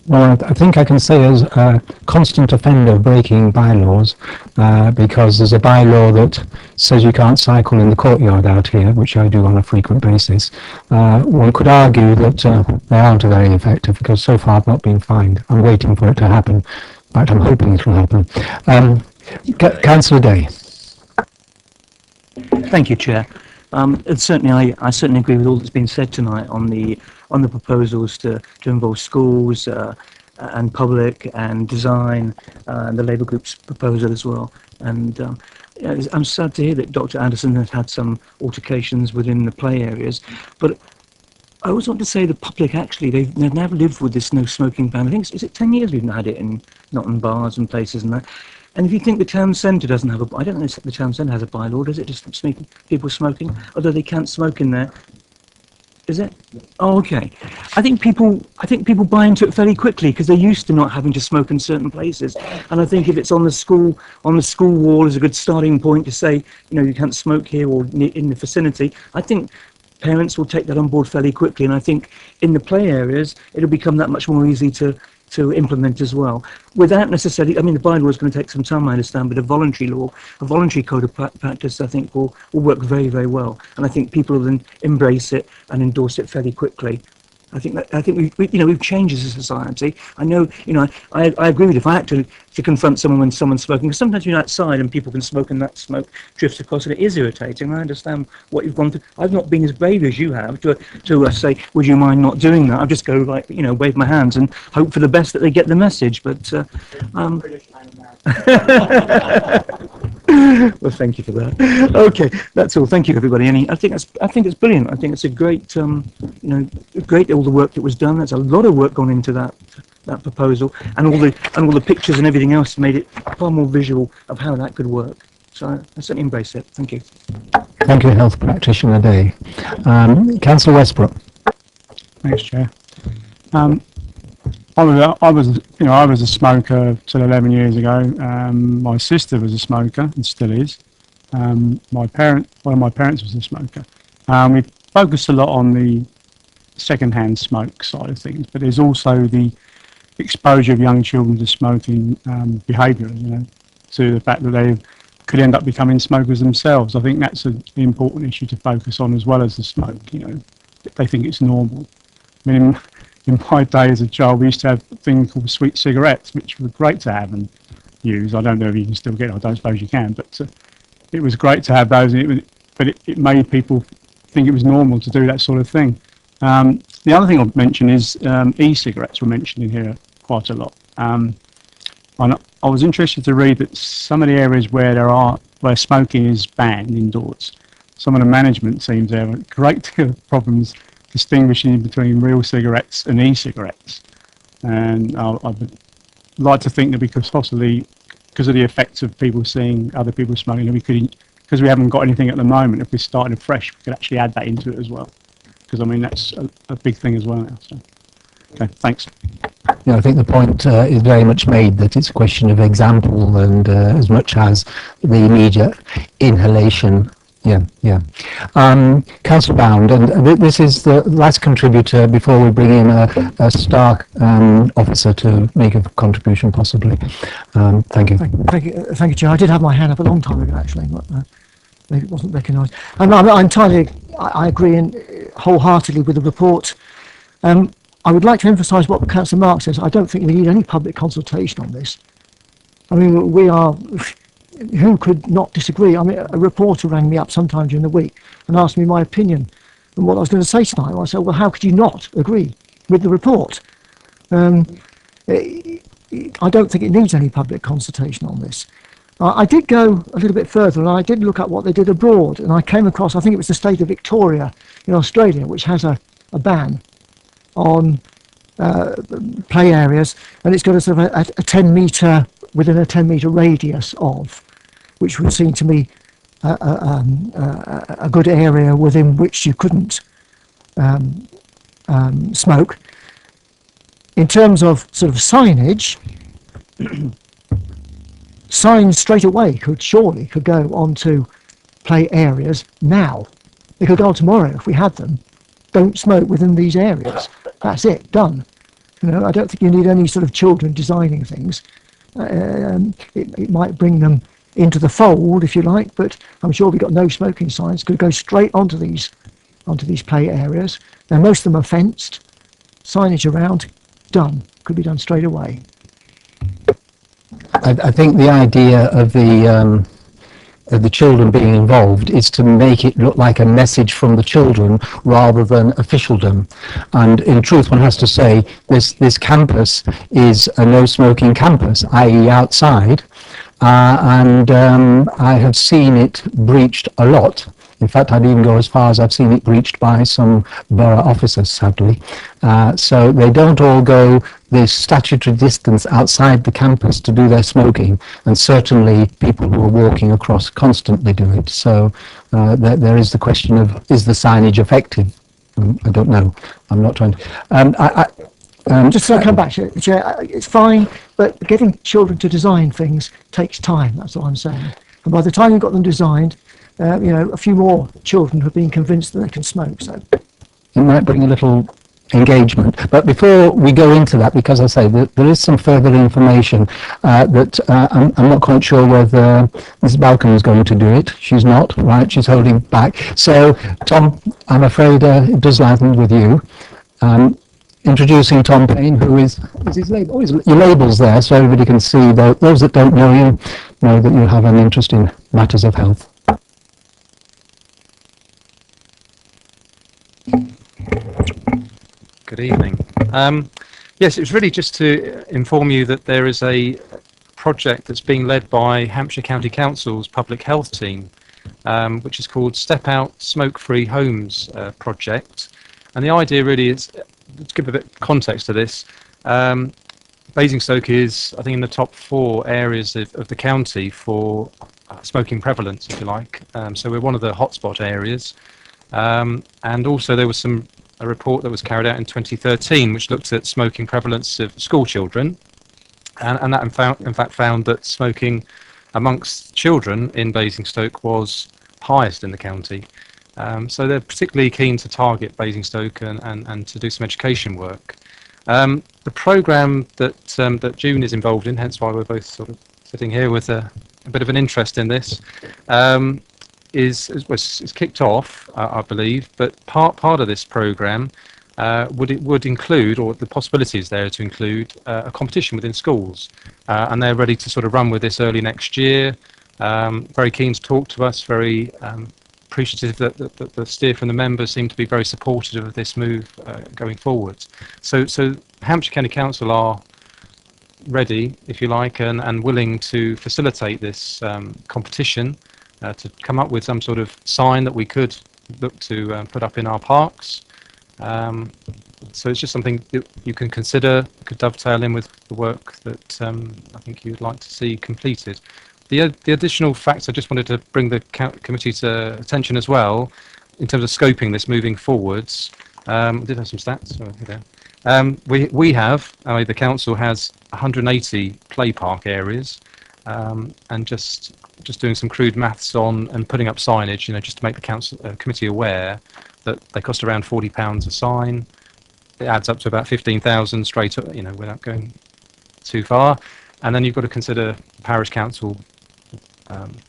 Well, I think I can say as a constant offender of breaking bylaws, because there's a bylaw that says you can't cycle in the courtyard out here, which I do on a frequent basis. One could argue that they aren't very effective because so far I've not been fined. I'm waiting for it to happen. In fact, I'm hoping it will happen. Councillor Day. Thank you, Chair. And certainly, I certainly agree with all that's been said tonight on the proposals to involve schools and public and design, and the Labour Group's proposal as well. And I'm sad to hear that Dr. Anderson has had some altercations within the play areas, but I always want to say the public actually they've now lived with this no smoking ban. I think is it 10 years we've had it in not in bars and places and that. And if you think the town centre doesn't have I don't know if the town centre has a bylaw, does it? Just people smoking, although they can't smoke in there. Is it? Oh, okay. I think people buy into it fairly quickly because they're used to not having to smoke in certain places. And I think if it's on the school wall is a good starting point to say, you can't smoke here or in the vicinity. I think parents will take that on board fairly quickly. And I think in the play areas, it'll become that much more easy to implement as well, without necessarily, the bylaw is going to take some time, I understand, but a voluntary law, a voluntary code of practice, I think will work very, very well. And I think people will then embrace it and endorse it fairly quickly. I think we've changed as a society. I know, I agree with you. If I had to confront someone when someone's smoking, because sometimes you're outside and people can smoke and that smoke drifts across and it is irritating. I understand what you've gone through. I've not been as brave as you have to say, would you mind not doing that? I just go like, wave my hands and hope for the best that they get the message. But well, thank you for that. Okay, that's all. Thank you, everybody. And I think it's brilliant. I think it's a great, great all the work that was done. There's a lot of work gone into that proposal, and all the pictures and everything else made it far more visual of how that could work. So I certainly embrace it. Thank you. Thank you, Health Practitioner Day. Councillor Westbrook. Thanks, Chair. I was a smoker till 11 years ago. My sister was a smoker and still is. One of my parents was a smoker. We focused a lot on the second-hand smoke side of things, but there's also the exposure of young children to smoking behaviour, to the fact that they could end up becoming smokers themselves. I think that's an important issue to focus on as well as the smoke. They think it's normal. I mean, in my day as a child, we used to have a thing called sweet cigarettes, which were great to have and use. I don't know if you can still get it. I don't suppose you can, but it was great to have those. But it made people think it was normal to do that sort of thing. The other thing I'll mention is e-cigarettes were mentioned in here quite a lot. And I was interested to read that some of the areas where smoking is banned indoors, some of the management teams have a great deal of problems distinguishing between real cigarettes and e-cigarettes. And I would like to think that because of the effects of people seeing other people smoking, because we haven't got anything at the moment, if we're starting fresh, we could actually add that into it as well. Because I mean, that's a big thing as well now. So, okay, thanks. Yeah, I think the point is very much made that it's a question of example and as much as the immediate inhalation. Yeah. Councillor Bound, and this is the last contributor before we bring in a star officer to make a contribution, possibly. Thank you. Thank you, Chair. I did have my hand up a long time ago, actually, but maybe it wasn't recognised. I agree wholeheartedly with the report. I would like to emphasise what Councillor Mark says. I don't think we need any public consultation on this. I mean, who could not disagree? I mean, a reporter rang me up sometime during the week and asked me my opinion on what I was going to say tonight. I said, well, how could you not agree with the report? I don't think it needs any public consultation on this. I did go a little bit further and I did look at what they did abroad, and I came across, I think it was the state of Victoria in Australia, which has a ban on play areas, and it's got a sort of a 10 metre, within a 10 metre radius of, which would seem to me a good area within which you couldn't smoke. In terms of sort of signage, signs straight away could go onto play areas now. They could go on tomorrow if we had them. Don't smoke within these areas. That's it, done. I don't think you need any sort of children designing things. It might bring them into the fold, if you like, but I'm sure we've got no smoking signs. Could go straight onto these play areas. Now most of them are fenced. Signage around, done. Could be done straight away. I think the idea of the children being involved is to make it look like a message from the children rather than officialdom. And in truth, one has to say this campus is a no smoking campus, i.e. outside, and I have seen it breached a lot. In fact, I'd even go as far as I've seen it breached by some borough officers, sadly. So they don't all go the statutory distance outside the campus to do their smoking, and certainly people who are walking across constantly do it. So there is the question of, is the signage effective? I don't know. I'm not trying to... just to come back to it, Chair, it's fine, but getting children to design things takes time, that's what I'm saying. And by the time you've got them designed, a few more children have been convinced that they can smoke. So it might bring a little engagement. But before we go into that, because I say that there is some further information that I'm not quite sure whether Mrs. Balcom is going to do it. She's not, right? She's holding back. So, Tom, I'm afraid it does land with you. introducing Tom Payne, who is his label? Oh, your label's there, so everybody can see. Those that don't know you know that you have an interest in matters of health. Good evening. Yes, it was really just to inform you that there is a project that's being led by Hampshire County Council's public health team, which is called Step Out Smoke-Free Homes project. And the idea really is, to give a bit of context to this, Basingstoke is, I think, in the top 4 areas of the county for smoking prevalence, if you like. So we're one of the hotspot areas. And also there was a report that was carried out in 2013 which looked at smoking prevalence of school children, and that in fact found that smoking amongst children in Basingstoke was highest in the county. So they're particularly keen to target Basingstoke and to do some education work. The programme that June is involved in, hence why we're both sort of sitting here with a bit of an interest in this, is kicked off, I believe, but part of this programme would include, or the possibility is there to include, a competition within schools, and they're ready to sort of run with this early next year. Very keen to talk to us, very appreciative that the steer from the members seem to be very supportive of this move going forward. So Hampshire County Council are ready, if you like, and willing to facilitate this competition, to come up with some sort of sign that we could look to put up in our parks. So it's just something that you can consider, could dovetail in with the work that I think you would like to see completed. The additional facts I just wanted to bring the committee's attention as well, in terms of scoping this moving forwards. I did have some stats. So we have, the council has 180 play park areas, and just doing some crude maths on and putting up signage, just to make the council committee aware that they cost around £40 a sign. It adds up to about 15,000 straight up, without going too far. And then you've got to consider parish council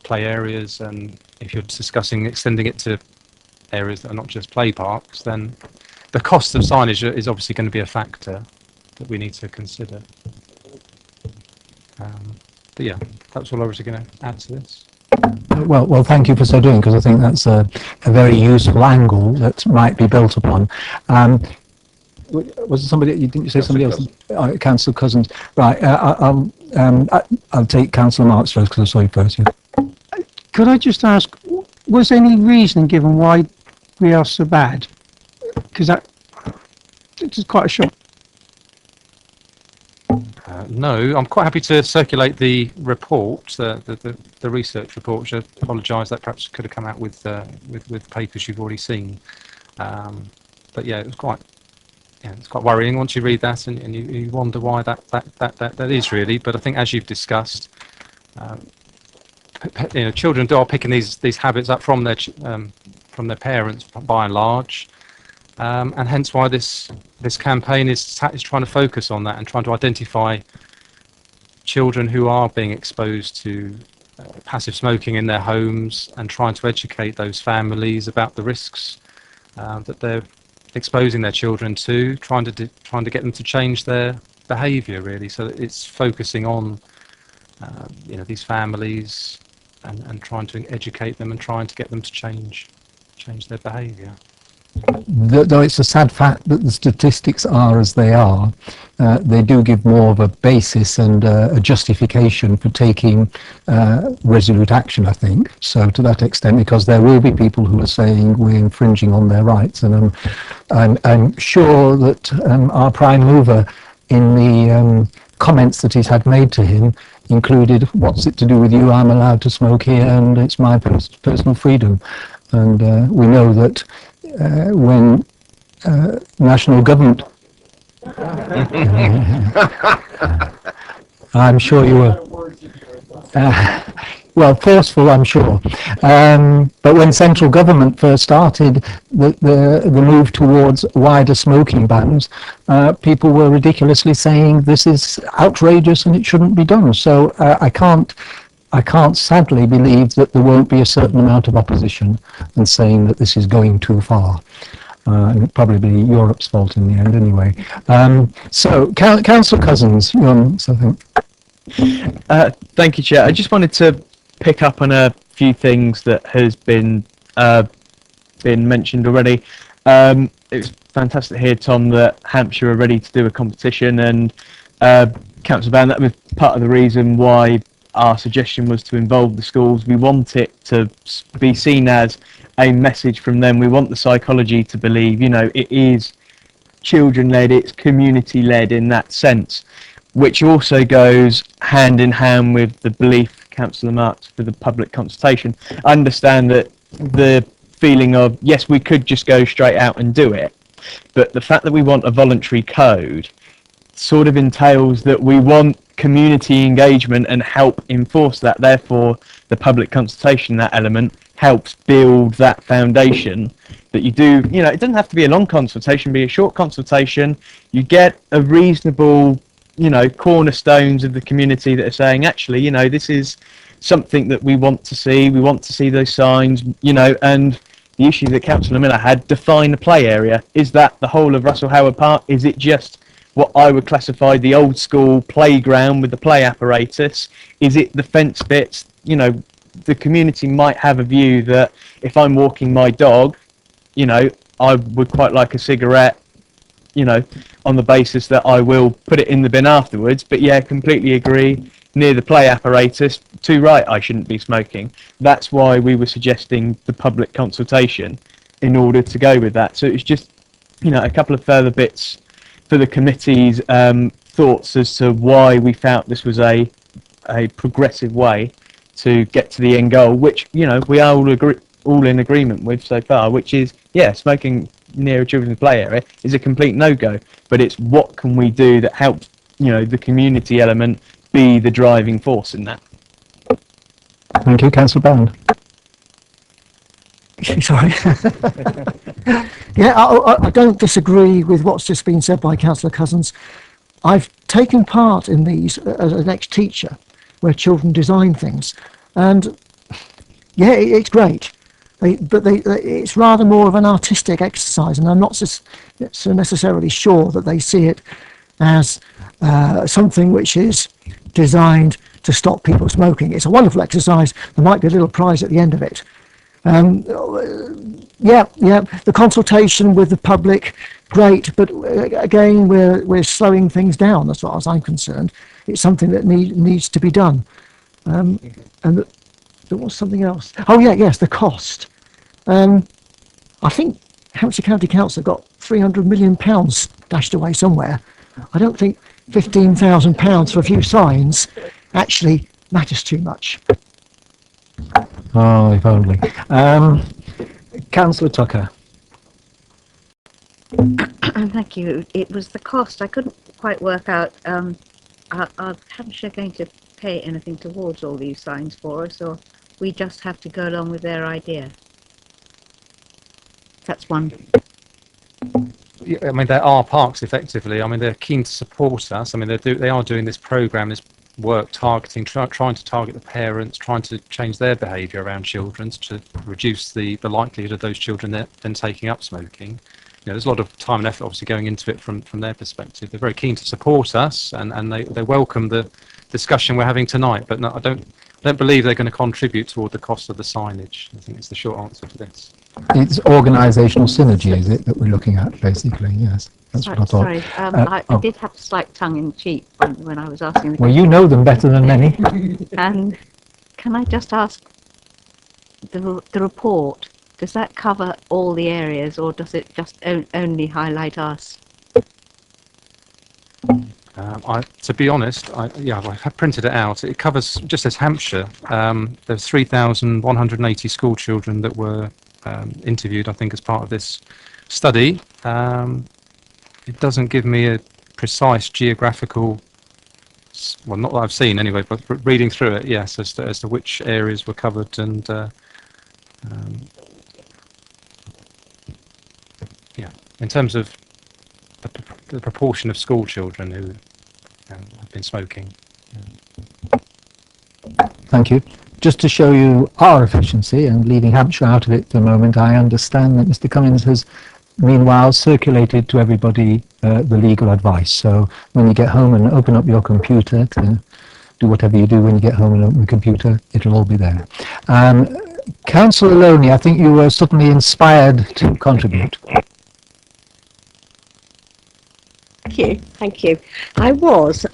play areas, and if you're discussing extending it to areas that are not just play parks, then the cost of signage is obviously going to be a factor that we need to consider. But yeah, that's all I was going to add to this. Well, thank you for so doing, because I think that's a very useful angle that might be built upon. Was it somebody? Didn't you say somebody else? Councillor Cousins. Right. I'll take Councillor Marks first, because I saw you first. Yeah. Could I just ask, was any reason given why we are so bad? Because it is quite a shock. No, I'm quite happy to circulate the report, the research report, which I apologise that perhaps could have come out with papers you've already seen. But yeah, it's quite worrying once you read that, and you wonder why that is really. But I think, as you've discussed, children are picking these habits up from their parents by and large. And hence why this campaign is trying to focus on that and trying to identify children who are being exposed to passive smoking in their homes, and trying to educate those families about the risks that they're exposing their children to, trying to get them to change their behaviour really. So it's focusing on these families and trying to educate them and trying to get them to change their behaviour. Though it's a sad fact that the statistics are as they are, they do give more of a basis and a justification for taking resolute action, I think. So to that extent, because there will be people who are saying we're infringing on their rights, and I'm sure that our prime mover in the comments that he's had made to him included, what's it to do with you, I'm allowed to smoke here and it's my personal freedom. And we know that when national government... I'm sure you were... well, forceful, I'm sure. But when central government first started the move towards wider smoking bans, people were ridiculously saying this is outrageous and it shouldn't be done. So I can't sadly believe that there won't be a certain amount of opposition and saying that this is going too far. And it'd probably be Europe's fault in the end anyway. So, Councillor Cousins, you want something? Thank you, Chair. I just wanted to pick up on a few things that has been mentioned already. It was fantastic to hear, Tom, that Hampshire are ready to do a competition, and Councillor Bound, that was part of the reason why our suggestion was to involve the schools. We want it to be seen as a message from them. We want the psychology to believe, it is children-led, it's community-led in that sense, which also goes hand in hand with the belief, Councillor Marks, for the public consultation. I understand that the feeling of, yes, we could just go straight out and do it, but the fact that we want a voluntary code sort of entails that we want community engagement and help enforce that. Therefore, the public consultation, that element, helps build that foundation that you do. It doesn't have to be a long consultation, be a short consultation. You get a reasonable, cornerstones of the community that are saying, actually, this is something that we want to see. We want to see those signs, and the issue that Councillor Miller had, define the play area. Is that the whole of Russell Howard Park? Is it just what I would classify the old school playground with the play apparatus? Is it the fence bits? The community might have a view that if I'm walking my dog, I would quite like a cigarette, on the basis that I will put it in the bin afterwards. But yeah, completely agree. Near the play apparatus, too right, I shouldn't be smoking. That's why we were suggesting the public consultation in order to go with that. So it's just, a couple of further bits for the committee's thoughts as to why we felt this was a progressive way to get to the end goal, which we are all in agreement with so far, which is, smoking near a children's play area is a complete no-go, but it's what can we do that helps the community element be the driving force in that. Thank you, Councillor Bound. Sorry. Yeah, I don't disagree with what's just been said by Councillor Cousins. I've taken part in these as an ex-teacher, where children design things, and yeah, it's great. It's rather more of an artistic exercise, and I'm not so necessarily sure that they see it as something which is designed to stop people smoking. It's a wonderful exercise. There might be a little prize at the end of it. The consultation with the public, great, but again, we're slowing things down as far as I'm concerned. It's something that needs to be done. And there was something else. Oh yeah, yes, the cost. I think Hampshire County Council got £300 million dashed away somewhere. I don't think £15,000 for a few signs actually matters too much. Oh, if only. Councillor Tucker. Thank you. It was the cost. I couldn't quite work out. Are Hampshire going to pay anything towards all these signs for us, or we just have to go along with their idea? That's one. Yeah, I mean, there are parks effectively. I mean, they're keen to support us. I mean, they are doing this program, this work targeting, trying to target the parents, trying to change their behaviour around children to reduce the likelihood of those children then taking up smoking. There's a lot of time and effort obviously going into it from their perspective. They're very keen to support us, and they welcome the discussion we're having tonight. But no, I don't believe they're going to contribute toward the cost of the signage. I think it's the short answer to this. It's organisational synergy, is it, that we're looking at, basically? Yes, that's what I thought. Sorry, I did have a slight tongue-in-cheek when I was asking the Well, question. you know them better than many. And can I just ask, the report, does that cover all the areas, or does it just only highlight us? To be honest, I've printed it out. It covers, just as Hampshire, there's 3,180 school children that were interviewed, I think, as part of this study. It doesn't give me a precise geographical, well, not that I've seen anyway, but reading through it, yes, as to which areas were covered, and in terms of the proportion of school children who have been smoking. Thank you. Just to show you our efficiency, and leaving Hampshire out of it for a moment, I understand that Mr. Cummins has meanwhile circulated to everybody the legal advice. So when you get home and open up your computer to do whatever you do when you get home and open the computer, it'll all be there. Councillor Loney, I think you were suddenly inspired to contribute. Thank you. I was.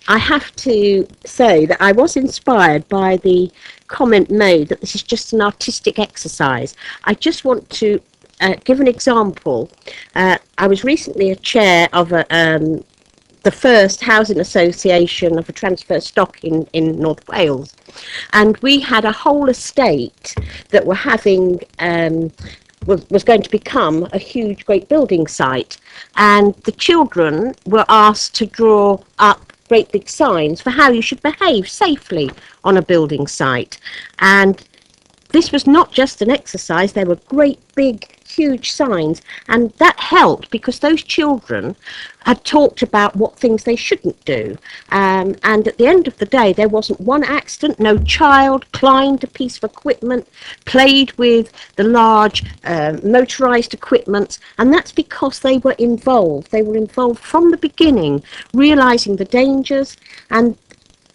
I have to say that I was inspired by the comment made that this is just an artistic exercise. I just want to give an example. I was recently a chair of the first housing association of a transfer stock in North Wales, and we had a whole estate that were having was going to become a huge great building site, and the children were asked to draw up great big signs for how you should behave safely on a building site. And this was not just an exercise, they were great big huge signs, and that helped because those children had talked about what things they shouldn't do, and at the end of the day there wasn't one accident. No child climbed a piece of equipment, played with the large motorized equipment, and that's because they were involved from the beginning, realizing the dangers. And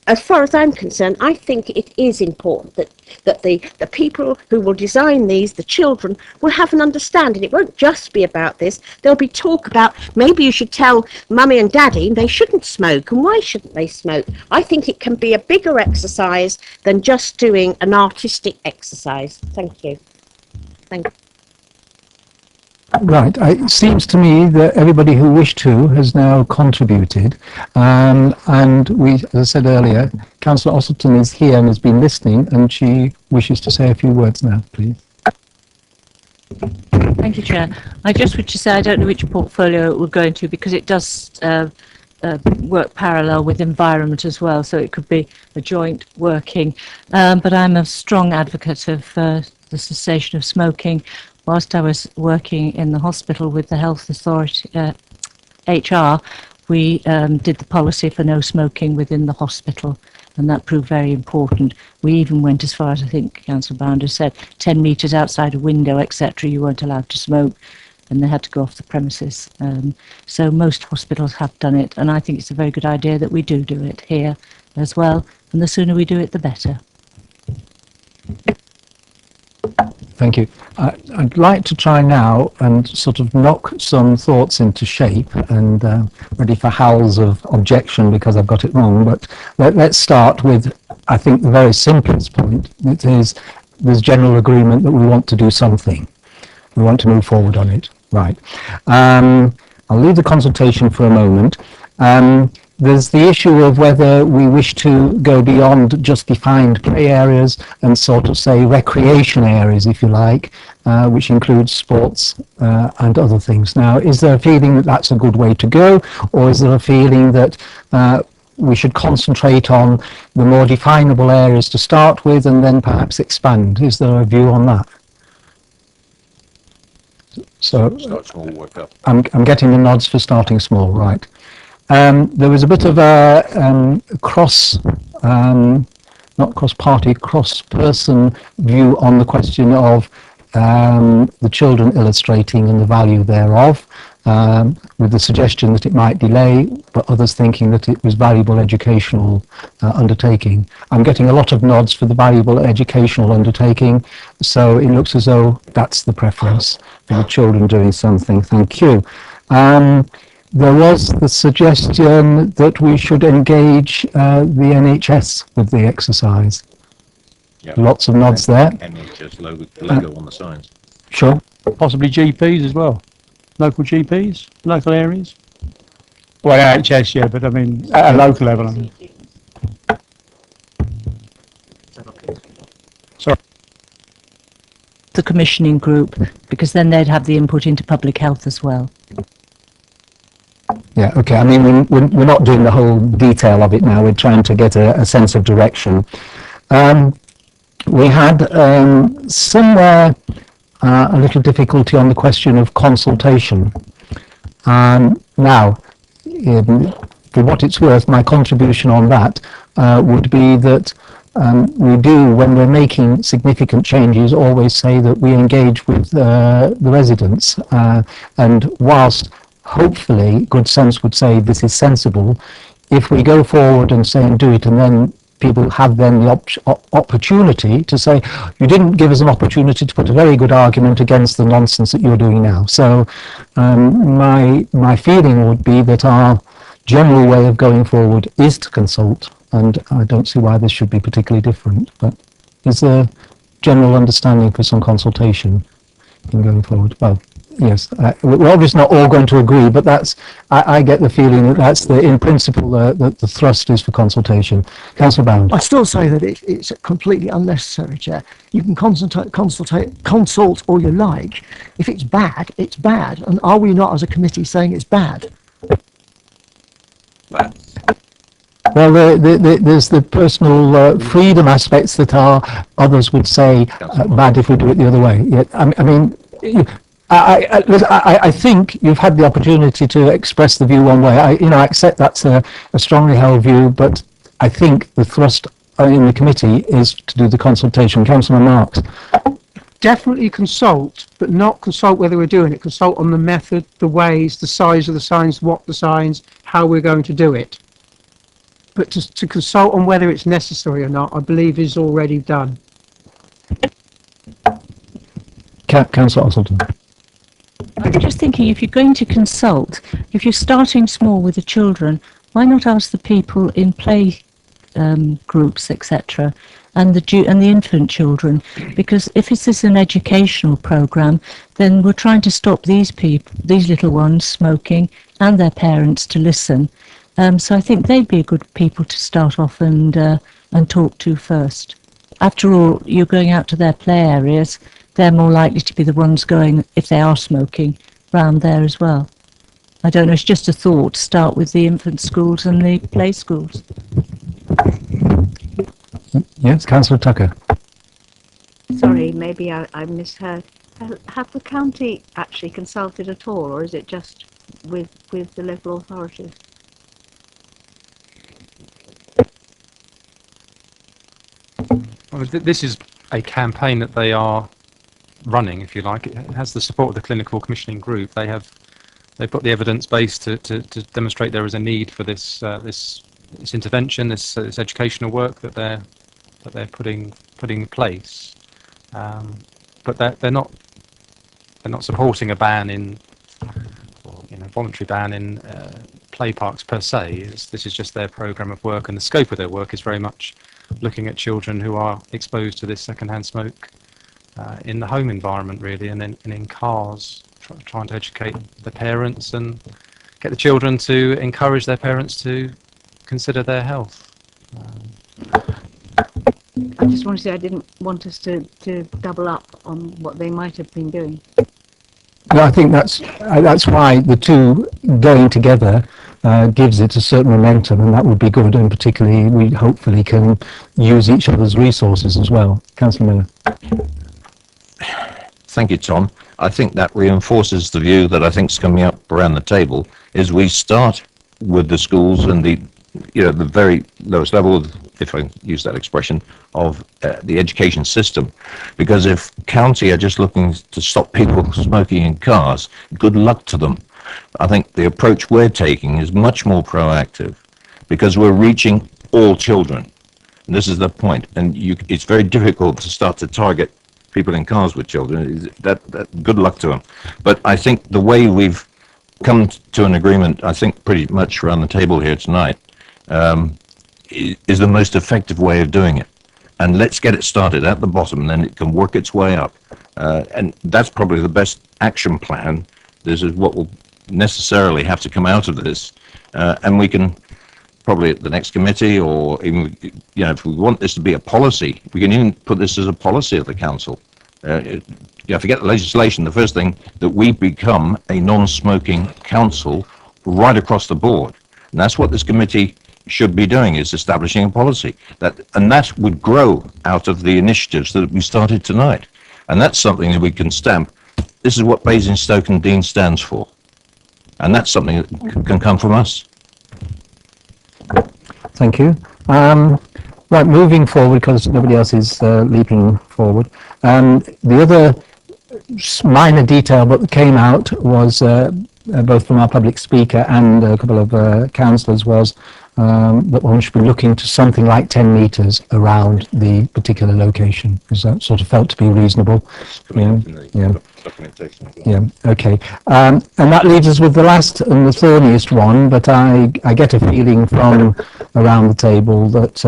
as far as I'm concerned, I think it is important that the people who will design these, the children, will have an understanding. It won't just be about this. There'll be talk about maybe you should tell mummy and daddy they shouldn't smoke, and why shouldn't they smoke? I think it can be a bigger exercise than just doing an artistic exercise. Thank you. Thank you. Right. It seems to me that everybody who wished to has now contributed. And we, as I said earlier, Councillor Ossleton is here and has been listening, and she wishes to say a few words now, please. Thank you, Chair. I just wish to say I don't know which portfolio it will go into because it does work parallel with environment as well, so it could be a joint working. But I'm a strong advocate of the cessation of smoking. Whilst I was working in the hospital with the Health Authority, HR, we did the policy for no smoking within the hospital, and that proved very important. We even went as far as, I think Councillor Bounder said, 10 metres outside a window, etc., you weren't allowed to smoke, and they had to go off the premises. So most hospitals have done it, and I think it's a very good idea that we do it here as well, and the sooner we do it, the better. Thank you. I'd like to try now and sort of knock some thoughts into shape, and ready for howls of objection because I've got it wrong, but let's start with, I think, the very simplest point. It is there's general agreement that we want to do something. We want to move forward on it. Right. I'll leave the consultation for a moment. There's the issue of whether we wish to go beyond just defined play areas and sort of say recreation areas, if you like, which includes sports and other things. Now, is there a feeling that that's a good way to go, or is there a feeling that we should concentrate on the more definable areas to start with and then perhaps expand? Is there a view on that? So Start small, work up. I'm getting the nods for starting small, right. There was a bit of a not cross-party, cross-person view on the question of the children illustrating and the value thereof, with the suggestion that it might delay, but others thinking that it was valuable educational undertaking. I'm getting a lot of nods for the valuable educational undertaking, so it looks as though that's the preference for the children doing something. Thank you. There was the suggestion that we should engage the NHS with the exercise. Yep. Lots of nods there. NHS logo on the signs. Sure. Possibly GPs as well. Local GPs, local areas. Well, NHS, yeah, but I mean, at a local level. I mean. Sorry. The commissioning group, because then they'd have the input into public health as well. Yeah, okay. I mean, we're not doing the whole detail of it now. We're trying to get a sense of direction. We had somewhere a little difficulty on the question of consultation. Now, for what it's worth, my contribution on that would be that we do, when we're making significant changes, always say that we engage with the residents. And whilst hopefully good sense would say this is sensible, if we go forward and say and do it, and then people have then the opportunity to say, you didn't give us an opportunity to put a very good argument against the nonsense that you're doing now. So my feeling would be that our general way of going forward is to consult, and I don't see why this should be particularly different. But is there general understanding for some consultation in going forward? Well, yes, we're obviously not all going to agree, but that's I get the feeling that that's in principle the thrust is for consultation. Councillor Bound. I still say that it's completely unnecessary, Chair. You can consult all you like. If it's bad, it's bad. And are we not, as a committee, saying it's bad? Well, there's the personal freedom aspects that are, others would say, bad if we do it the other way. Yeah, I mean, I think you've had the opportunity to express the view one way. I accept that's a strongly held view, but I think the thrust in the committee is to do the consultation. Councillor Marks. Definitely consult, but not consult whether we're doing it. Consult on the method, the ways, the size of the signs, what the signs, how we're going to do it. But to consult on whether it's necessary or not, I believe is already done. Councillor Osselton. I'm just thinking, if you're going to consult, if you're starting small with the children, why not ask the people in play groups, etc., and the infant children? Because if this is an educational program, then we're trying to stop these little ones smoking, and their parents to listen. So I think they'd be good people to start off and talk to first. After all, you're going out to their play areas. They're more likely to be the ones going, if they are smoking, round there as well. I don't know, it's just a thought. Start with the infant schools and the play schools. Yes, Councillor Tucker. Sorry, maybe I misheard. Have the county actually consulted at all, or is it just with the local authorities? Well, this is a campaign that they are running, if you like. It has the support of the clinical commissioning group. They've got the evidence base to demonstrate there is a need for this intervention, this educational work that they're putting in place. But they're not supporting a ban in, or, voluntary ban in play parks per se. This is just their program of work, and the scope of their work is very much looking at children who are exposed to this secondhand smoke in the home environment, really, and in cars, trying to educate the parents and get the children to encourage their parents to consider their health. I just want to say I didn't want us to double up on what they might have been doing. No, I think that's why the two going together gives it a certain momentum, and that would be good, and particularly we hopefully can use each other's resources as well. Councillor Miller. Thank you, Tom. I think that reinforces the view that I think is coming up around the table, is we start with the schools and the very lowest level, if I use that expression, of the education system. Because if county are just looking to stop people smoking in cars, good luck to them. I think the approach we're taking is much more proactive, because we're reaching all children. And this is the point. And it's very difficult to start to target people in cars with children. That good luck to them. But I think the way we've come to an agreement, I think pretty much around the table here tonight, is the most effective way of doing it. And let's get it started at the bottom, and then it can work its way up. And that's probably the best action plan. This is what will necessarily have to come out of this. And we can probably at the next committee, or even, if we want this to be a policy, we can even put this as a policy of the council. Forget the legislation. The first thing, that we become a non-smoking council right across the board. And that's what this committee should be doing, is establishing a policy. And that would grow out of the initiatives that we started tonight. And that's something that we can stamp. This is what Basingstoke and Dean stands for. And that's something that can come from us. Thank you. Well, Right, moving forward, because nobody else is leaping forward. The other minor detail that came out was both from our public speaker and a couple of councillors was that one should be looking to something like 10 metres around the particular location, because that sort of felt to be reasonable. Yeah. Yeah, okay. And that leaves us with the last and the thorniest one, but I get a feeling from around the table that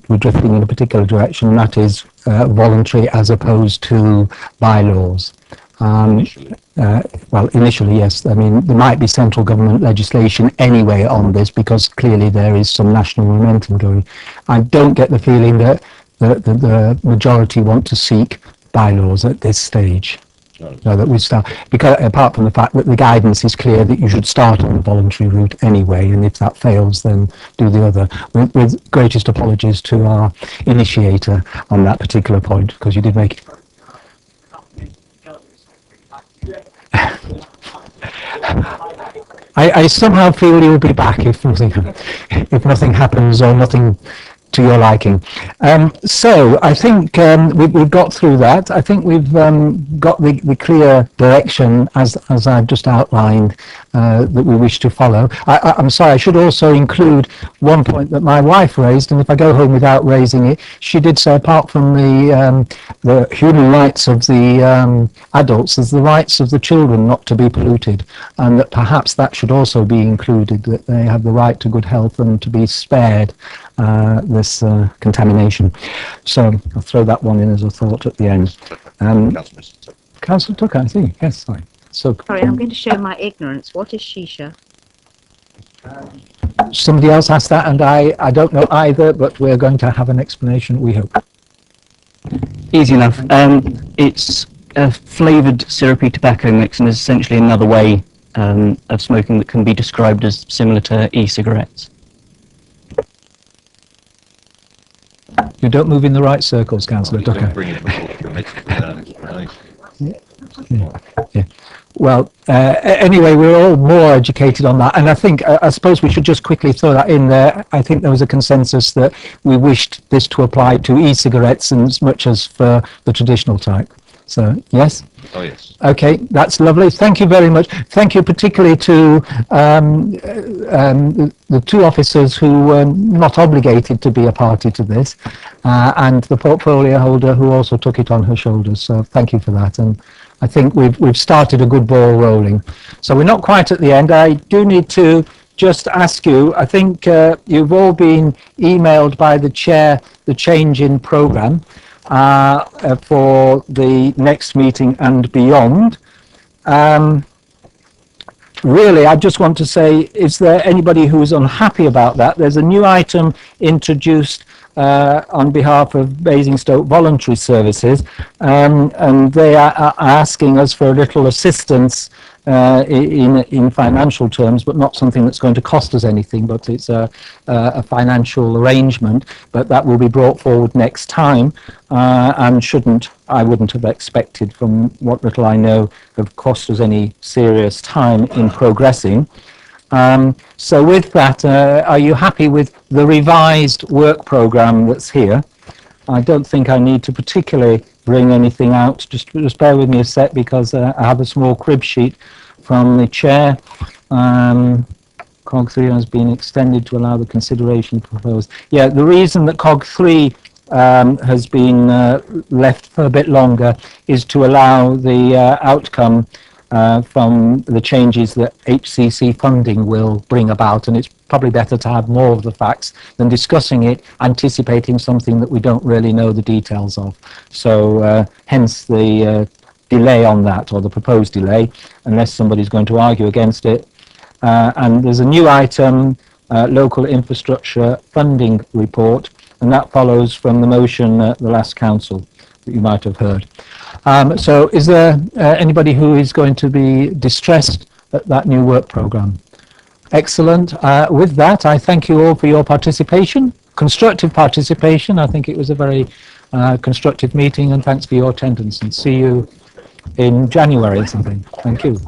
we're drifting in a particular direction, and that is voluntary as opposed to bylaws. Well, initially, yes. I mean, there might be central government legislation anyway on this, because clearly there is some national momentum going. I don't get the feeling that the majority want to seek bylaws at this stage. No, that we start, because apart from the fact that the guidance is clear that you should start on the voluntary route anyway, and if that fails, then do the other. With greatest apologies to our initiator on that particular point, because you did make it. I somehow feel you'll be back if nothing happens or nothing to your liking. So I think we've got through that. I think we've got the clear direction as I've just outlined that we wish to follow. I'm sorry, I should also include one point that my wife raised, and if I go home without raising it, she did say apart from the human rights of the adults, there's the rights of the children not to be polluted, and that perhaps that should also be included, that they have the right to good health and to be spared this contamination. So I'll throw that one in as a thought at the end. Councillor Tucker, I think. Yes, sorry. So, Sorry, I'm going to show my ignorance. What is shisha? Somebody else asked that, and I don't know either, but we're going to have an explanation, we hope. Easy enough. It's a flavoured syrupy tobacco mix, and is essentially another way of smoking that can be described as similar to e-cigarettes. You don't move in the right circles, Councillor Tucker. Yeah. Well, anyway, we're all more educated on that, and I think I suppose we should just quickly throw that in there. I think there was a consensus that we wished this to apply to e-cigarettes as much as for the traditional type. So, yes? Oh, yes. Okay, that's lovely. Thank you very much. Thank you particularly to the two officers who were not obligated to be a party to this, and the portfolio holder who also took it on her shoulders. So thank you for that. And I think we've started a good ball rolling. So we're not quite at the end. I do need to just ask you, I think you've all been emailed by the chair the change in programme for the next meeting and beyond. Really, I just want to say, is there anybody who is unhappy about that? There's a new item introduced on behalf of Basingstoke Voluntary Services, and they are asking us for a little assistance in financial terms, but not something that's going to cost us anything, but it's a financial arrangement, but that will be brought forward next time, and I wouldn't have expected, from what little I know, have cost us any serious time in progressing. So with that, are you happy with the revised work programme that's here? I don't think I need to particularly bring anything out. Just bear with me a sec, because I have a small crib sheet from the chair. COG 3 has been extended to allow the consideration proposed. Yeah, the reason that COG 3 has been left for a bit longer is to allow the outcome from the changes that HCC funding will bring about, and it's probably better to have more of the facts than discussing it, anticipating something that we don't really know the details of. So hence the delay on that, or the proposed delay, unless somebody's going to argue against it. And there's a new item, local infrastructure funding report, and that follows from the motion at the last council that you might have heard. So is there anybody who is going to be distressed at that new work programme? Excellent. With that, I thank you all for your participation, constructive participation. I think it was a very constructive meeting, and thanks for your attendance, and see you in January or something. Thank you.